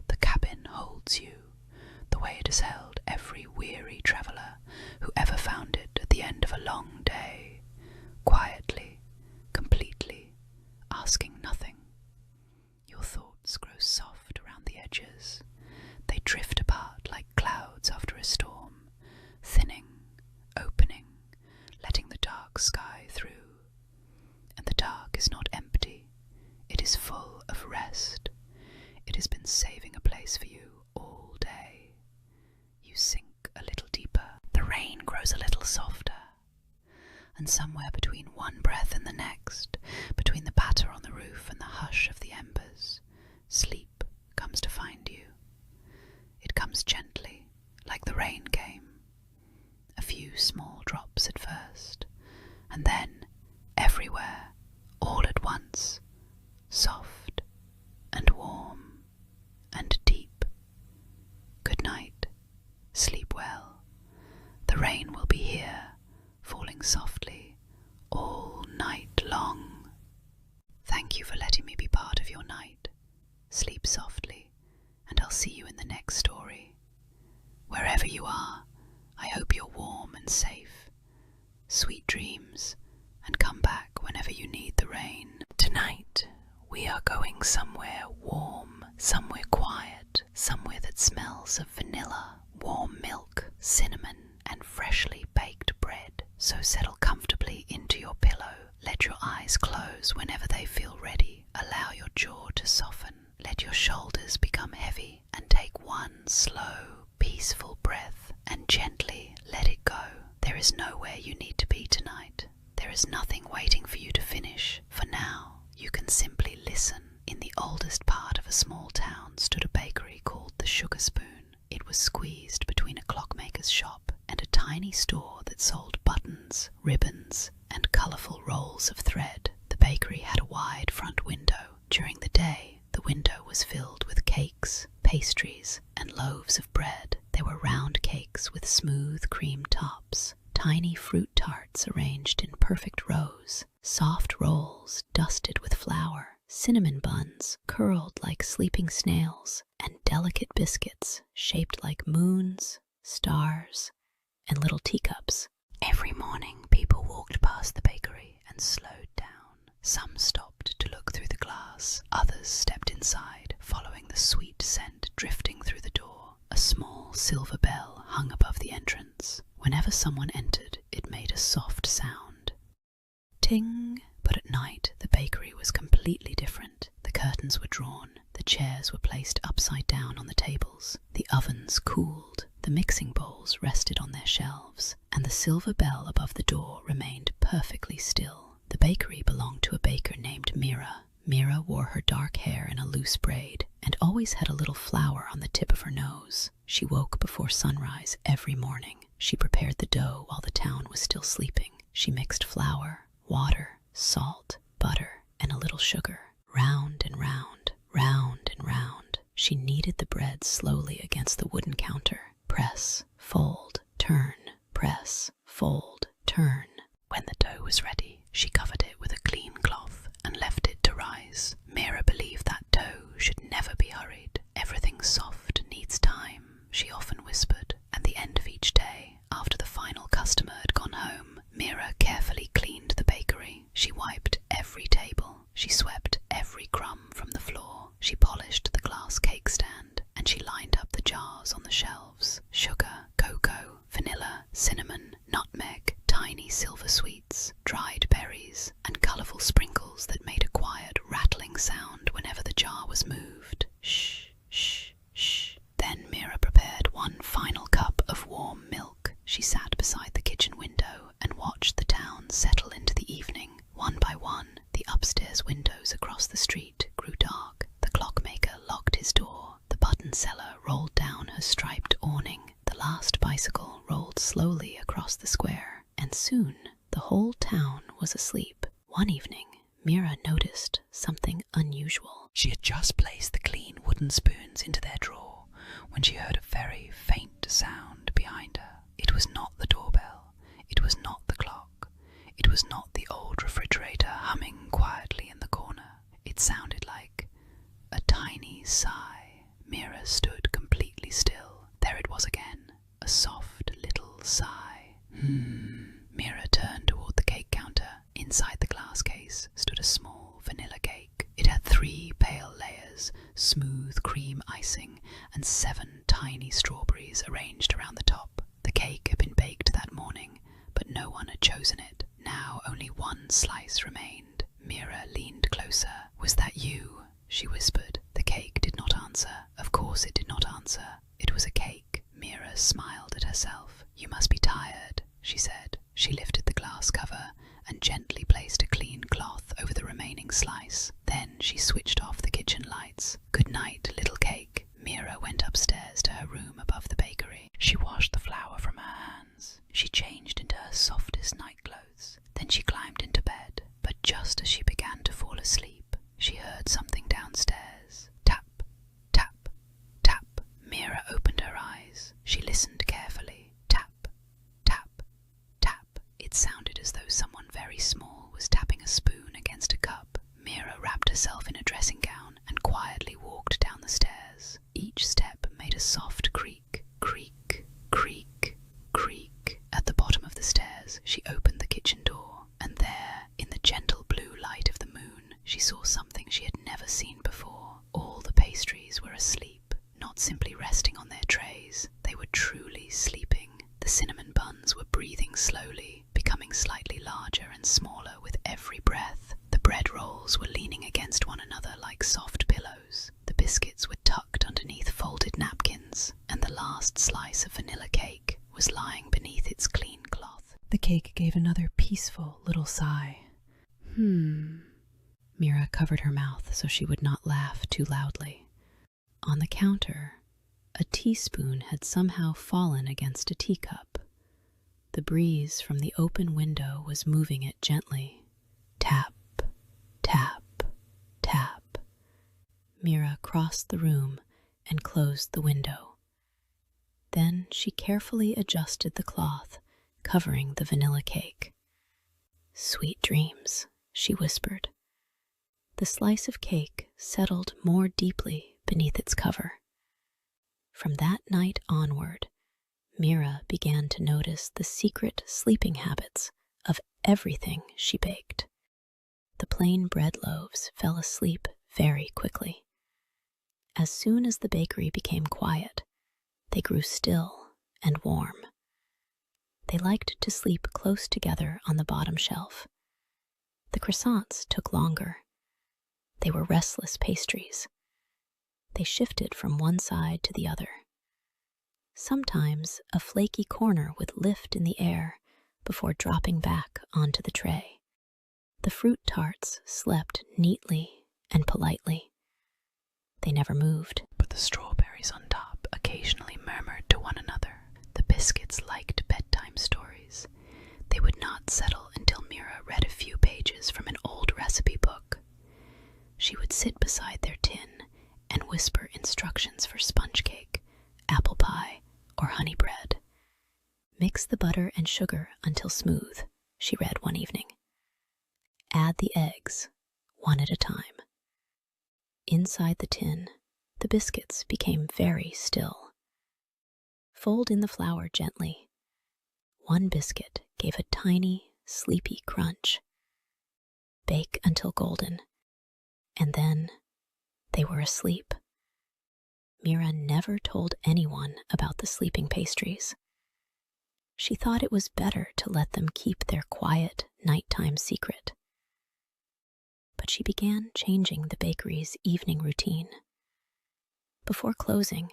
the cabin holds you, the way it has held every weary traveller who ever found it at the end of a long day, quietly, completely, asking nothing. Your thoughts grow soft around the edges. They drift apart like clouds after a storm, thinning, opening, letting the dark sky through. And the dark is not empty. It is full of rest. It has been saving a place for you all day. You sink a little deeper. The rain grows a little softer. And somewhere between one breath and the next, between the patter on the roof and the hush of the embers, sleep comes to find you. It comes gently, like the rain came. A few small drops at first, and then everywhere, all at once, soft and warm and deep. Good night. Sleep well. The rain will be here, falling softly all night long. Thank you for letting me be part of your going somewhere warm, somewhere quiet, somewhere that smells of vanilla, warm milk, cinnamon, and freshly baked bread. So settle comfortably into your pillow. Let your eyes close whenever they feel ready. Allow your jaw to soften. Let your shoulders become heavy and take one slow, peaceful breath and gently let it go. There is nowhere you need to be tonight. There is nothing waiting for you to finish. For now, you can simply listen. In the oldest part of a small town stood a bakery called the Sugar Spoon. It was squeezed between a clockmaker's shop and a tiny store that sold buttons, ribbons, and colourful rolls of thread. The bakery had a wide front window. During the day, the window was filled with cakes, pastries, and loaves of bread. There were round cakes with smooth cream tops, tiny fruit tarts arranged in perfect rows, soft rolls dusted with flour, cinnamon buns curled like sleeping snails, and delicate biscuits shaped like moons, stars, and little teacups. Every morning, people walked past the bakery and slowed down. Some stopped to look through the glass. Others stepped inside, following the sweet scent drifting through the door. A small silver bell hung above the entrance. Whenever someone entered, it made a soft sound. Ting! But at night, the bakery was completely different. The curtains were drawn, the chairs were placed upside down on the tables, the ovens cooled, the mixing bowls rested on their shelves, and the silver bell above the door remained perfectly still. The bakery belonged to a baker named Mira. Mira wore her dark hair in a loose braid and always had a little flower on the tip of her nose. She woke before sunrise every morning. She prepared the dough while the town was still sleeping. She mixed flour, water, salt, butter, and a little sugar. Round and round, round and round. She kneaded the bread slowly against the wooden counter. Press, fold, turn, press, fold, turn. When the dough was ready, she covered it with a clean cloth and left it to rise. Mira believed that dough should never be hurried. Everything soft needs time, she often whispered. At the end of each day, after the final customer had gone home, Mira carefully cleaned the bakery. She wiped every table. She swept every crumb from the floor. She polished the glass cake stand, and she lined up the jars on the shelves. Sugar, cocoa, vanilla, cinnamon, nutmeg, tiny silver sweets, dried berries, and colourful sprinkles that made a quiet rattling sound whenever the jar was moved. Shh, shh, shh. Then Mira prepared one final cup of warm milk. She sat beside the kitchen window and watched the town settle into the evening. One by one, the upstairs windows across the street grew dark. The clockmaker locked his door. The button seller rolled down her striped awning. The last bicycle rolled slowly across the square, and soon the whole town was asleep. One evening, Mira noticed something unusual. She had just placed the clean wooden spoons into their drawer when she heard a very faint sound behind her. It was not the doorbell. It was not the clock. It was not the old refrigerator humming quietly in the corner. It sounded like a tiny sigh. Mira stood completely still. There it was again, a soft little sigh. Mira turned toward the cake counter. Inside the glass case stood a small vanilla cake. It had 3 pale layers, smooth cream icing, and 7 tiny strawberries arranged around the top. The cake had been baked that morning, but no one had chosen it. Now only one slice remained. Mira leaned closer. "Was that you?" she whispered. The cake did not answer. Of course it did not answer. It was a cake. Mira smiled at herself. "You must be tired," she said. She lifted the glass cover and gently placed a clean cloth over the remaining slice. Then she switched off the kitchen lights. "Good night, little cake." Mira went upstairs to her room above the bakery. She washed the flour from her hands. She changed into her softest nightclothes. Then she climbed into bed. But just as she began to fall asleep, she heard something was lying beneath its clean cloth. The cake gave another peaceful little sigh. Mira covered her mouth so she would not laugh too loudly. On the counter, a teaspoon had somehow fallen against a teacup. The breeze from the open window was moving it gently. Tap, tap, tap. Mira crossed the room and closed the window. Then she carefully adjusted the cloth, covering the vanilla cake. "Sweet dreams," she whispered. The slice of cake settled more deeply beneath its cover. From that night onward, Mira began to notice the secret sleeping habits of everything she baked. The plain bread loaves fell asleep very quickly. As soon as the bakery became quiet, they grew still and warm. They liked to sleep close together on the bottom shelf. The croissants took longer. They were restless pastries. They shifted from one side to the other. Sometimes a flaky corner would lift in the air before dropping back onto the tray. The fruit tarts slept neatly and politely. They never moved. But the strawberries on top occasionally murmured to one another. The biscuits liked bedtime stories. They would not settle until Mira read a few pages from an old recipe book. She would sit beside their tin and whisper instructions for sponge cake, apple pie, or honey bread. "Mix the butter and sugar until smooth," she read one evening. "Add the eggs, one at a time." Inside the tin, the biscuits became very still. Fold in the flour gently. One biscuit gave a tiny, sleepy crunch. Bake until golden, and then they were asleep. Mira never told anyone about the sleeping pastries. She thought it was better to let them keep their quiet nighttime secret. But she began changing the bakery's evening routine. Before closing,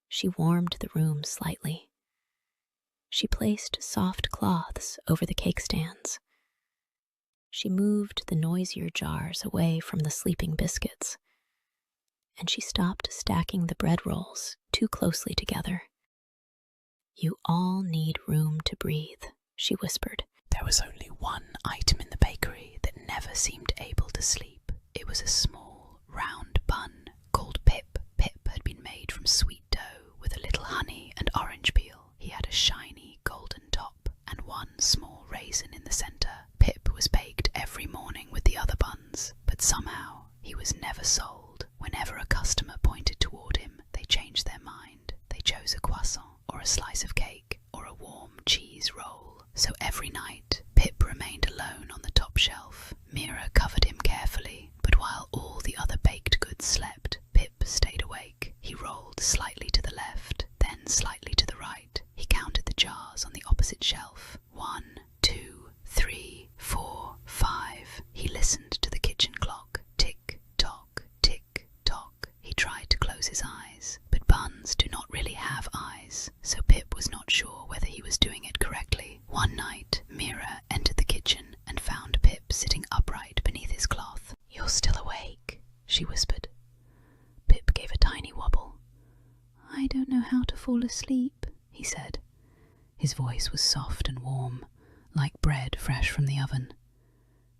she warmed the room slightly. She placed soft cloths over the cake stands. She moved the noisier jars away from the sleeping biscuits, and she stopped stacking the bread rolls too closely together. "You all need room to breathe," she whispered. There was only one item in the bakery that never seemed able to sleep. It was a small, round bun called Pip. Pip had been made from sweet dough with a little honey and orange peel. He had a shiny golden top and one small raisin in the center. Pip was baked every morning with the other buns, but somehow he was never sold. Whenever a customer pointed toward him, they changed their mind. They chose a croissant or a slice of cake or a warm cheese roll. So every night, Pip remained alone on the top shelf. Mira covered him carefully, but while all the other baked goods slept, Pip stayed awake. He rolled slightly to the left, then slightly to the right. He counted the jars on the opposite shelf. 1, 2, 3, 4, 5. He listened to the kitchen clock. Tick, tock, tick, tock. He tried to close his eyes, but buns do not really have eyes, so Pip was not sure whether he was doing it correctly. One night, Mira entered the kitchen and found Pip sitting upright beneath his cloth. "You're still awake," she whispered. Pip gave a tiny wobble. "I don't know how to fall asleep," he said. His voice was soft and warm, like bread fresh from the oven.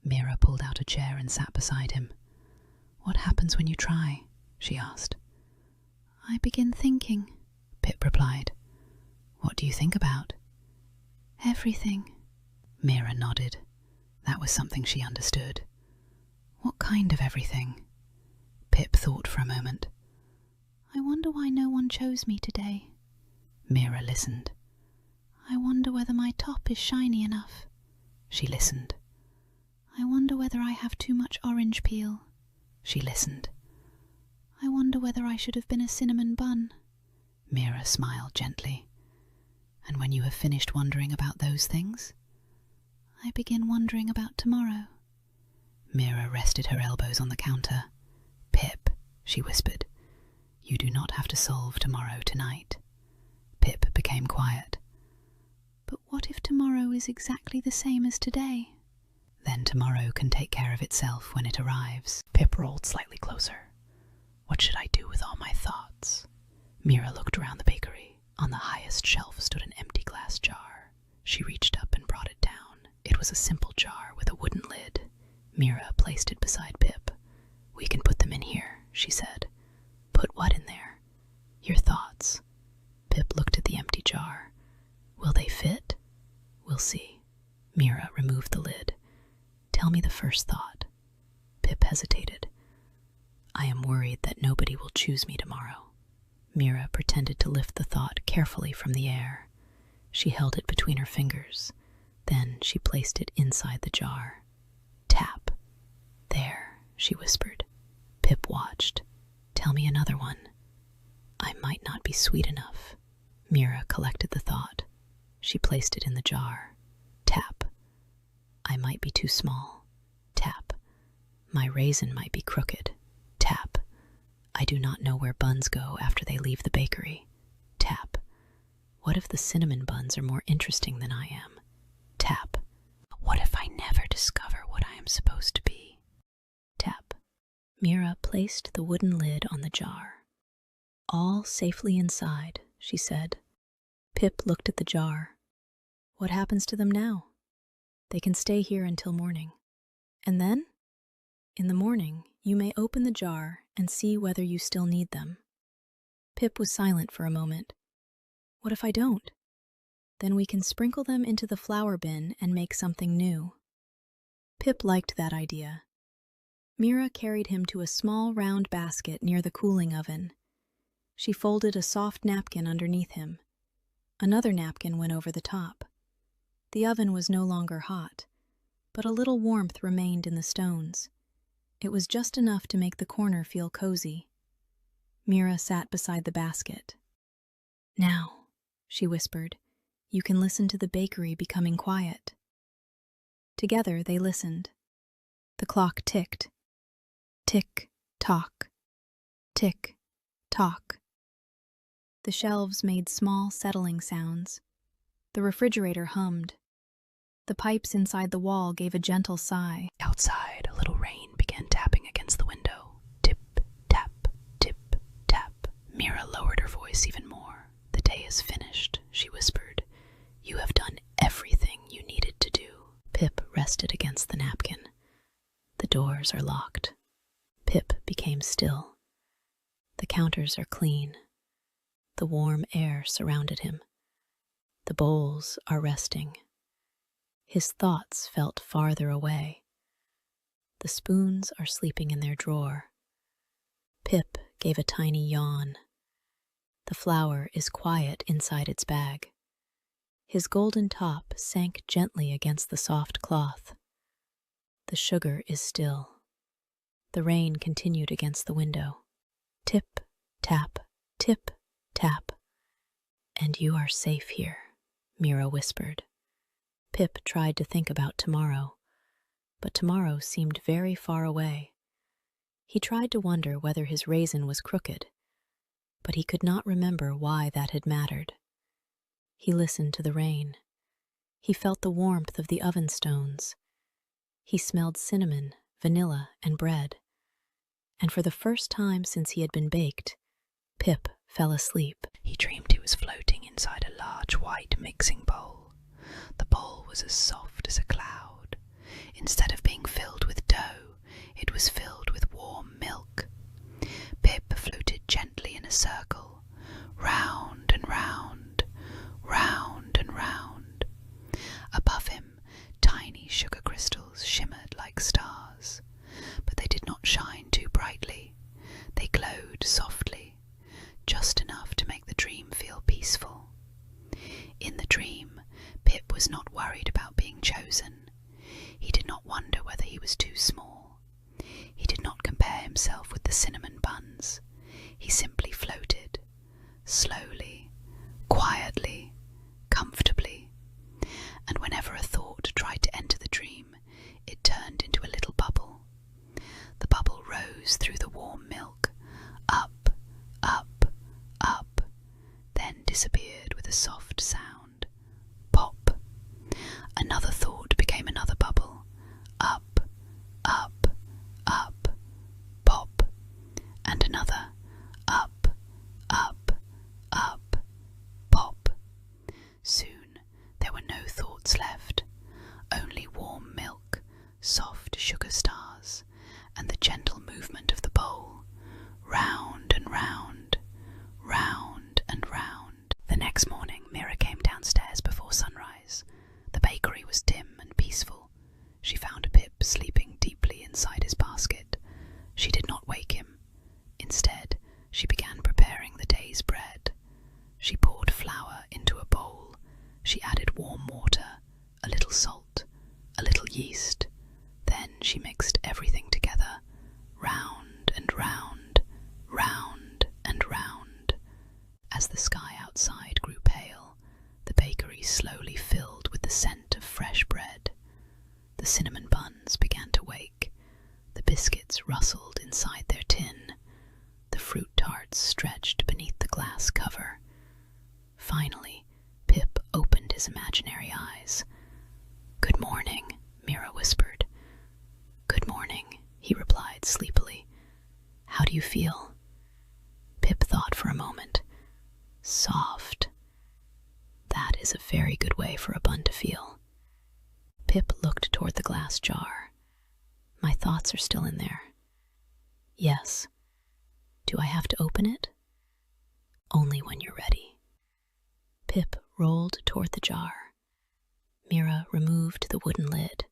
Mira pulled out a chair and sat beside him. "What happens when you try?" she asked. "I begin thinking," Pip replied. "What do you think about?" "Everything." Mira nodded. That was something she understood. "What kind of everything?" Pip thought for a moment. "I wonder why no one chose me today." Mira listened. "I wonder whether my top is shiny enough." She listened. "I wonder whether I have too much orange peel." She listened. "I wonder whether I should have been a cinnamon bun." Mira smiled gently. "And when you have finished wondering about those things?" "I begin wondering about tomorrow." Mira rested her elbows on the counter. "Pip," she whispered, "you do not have to solve tomorrow tonight." Pip became quiet. But what if tomorrow is exactly the same as today? Then tomorrow can take care of itself when it arrives. Pip rolled slightly closer. What should I do with all my thoughts? Mira looked around the bakery. On the highest shelf stood an empty glass jar. She reached up and brought it down. It was a simple jar with a wooden lid. Mira placed it beside Pip. "We can put them in here," she said. "Put what in there?" "Your thoughts." Pip looked at the empty jar. "Will they fit?" "We'll see." Mira removed the lid. "Tell me the first thought." Pip hesitated. "I am worried that nobody will choose me tomorrow." Mira pretended to lift the thought carefully from the air. She held it between her fingers. Then she placed it inside the jar. "Tap." "There," she whispered. Pip watched. "Tell me another one." "I might not be sweet enough." Mira collected the thought. She placed it in the jar. Tap. "I might be too small." Tap. "My raisin might be crooked." Tap. "I do not know where buns go after they leave the bakery." Tap. "What if the cinnamon buns are more interesting than I am?" Tap. "What if I never discover what I am supposed to be?" Tap. Mira placed the wooden lid on the jar. "All safely inside," she said. Pip looked at the jar. "What happens to them now?" "They can stay here until morning." "And then?" "In the morning, you may open the jar and see whether you still need them." Pip was silent for a moment. "What if I don't?" "Then we can sprinkle them into the flour bin and make something new." Pip liked that idea. Mira carried him to a small round basket near the cooling oven. She folded a soft napkin underneath him. Another napkin went over the top. The oven was no longer hot, but a little warmth remained in the stones. It was just enough to make the corner feel cozy. Mira sat beside the basket. "Now," she whispered, "you can listen to the bakery becoming quiet." Together they listened. The clock ticked. Tick, tock. Tick, tock. The shelves made small settling sounds. The refrigerator hummed. The pipes inside the wall gave a gentle sigh. Outside, a little rain began tapping against the window. Tip, tap, tip, tap. Mira lowered her voice even more. "The day is finished," she whispered. "You have done everything you needed to do." Pip rested against the napkin. "The doors are locked." Pip became still. "The counters are clean." The warm air surrounded him. "The bowls are resting." His thoughts felt farther away. "The spoons are sleeping in their drawer." Pip gave a tiny yawn. "The flour is quiet inside its bag." His golden top sank gently against the soft cloth. "The sugar is still." The rain continued against the window. Tip, tap, tip, tap. "And you are safe here," Mira whispered. Pip tried to think about tomorrow, but tomorrow seemed very far away. He tried to wonder whether his raisin was crooked, but he could not remember why that had mattered. He listened to the rain. He felt the warmth of the oven stones. He smelled cinnamon, vanilla, and bread. And for the first time since he had been baked, Pip fell asleep. He dreamed he was floating inside a large white mixing bowl. The bowl was as soft as a cloud. Instead of being filled with dough, it was filled with warm milk. Pip floated gently in a circle, round and round, round and round. Above him, tiny sugar crystals shimmered like stars, but they did not shine too brightly. They glowed softly, just enough to make the dream feel peaceful. In the dream, Pip was not worried about being chosen. He did not wonder whether he was too small. He did not compare himself with the cinnamon buns. He simply floated, slowly, quietly, comfortably. And whenever a thought tried to enter the dream, it turned into a little bubble. The bubble rose through the warm milk, up, up, up, then disappeared with a soft sound. Pop, she began preparing the day's bread. She poured flour into a bowl. She added warm water, a little salt, a little yeast. Then she mixed everything together, round and round, round and round. As the sky outside grew pale, the bakery slowly filled with the scent of fresh bread. The cinnamon buns began to wake. The biscuits rustled inside their tin. The fruit tarts stretched beneath the glass cover. Finally, Pip opened his imaginary eyes. "Good morning," Mira whispered. "Good morning," he replied sleepily. "How do you feel?" Pip thought for a moment. Soft. That is a very good way for a bun to feel. Pip looked toward the glass jar. "My thoughts are still in there." "Yes. Do I have to open it?" "Only when you're ready." Pip rolled toward the jar. Mira removed the wooden lid.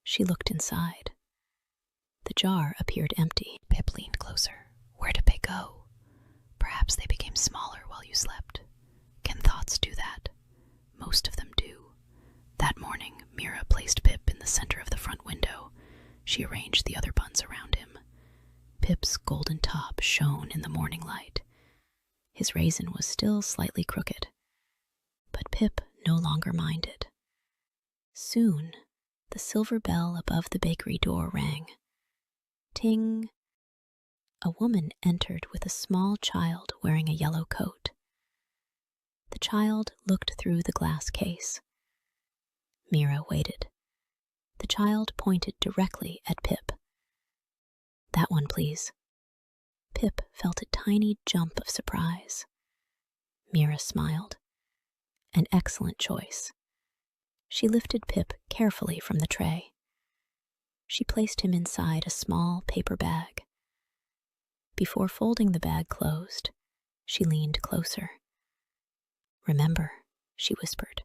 She looked inside. The jar appeared empty. Pip leaned closer. "Where did they go?" "Perhaps they became smaller while you slept." "Can thoughts do that?" "Most of them do." That morning, Mira placed Pip in the center of the front window. She arranged the other buns around him. Pip's golden top shone in the morning light. His raisin was still slightly crooked, but Pip no longer minded. Soon, the silver bell above the bakery door rang. Ting! A woman entered with a small child wearing a yellow coat. The child looked through the glass case. Mira waited. The child pointed directly at Pip. "That one, please." Pip felt a tiny jump of surprise. Mira smiled. An excellent choice. She lifted Pip carefully from the tray. She placed him inside a small paper bag. Before folding the bag closed, she leaned closer. "Remember," she whispered,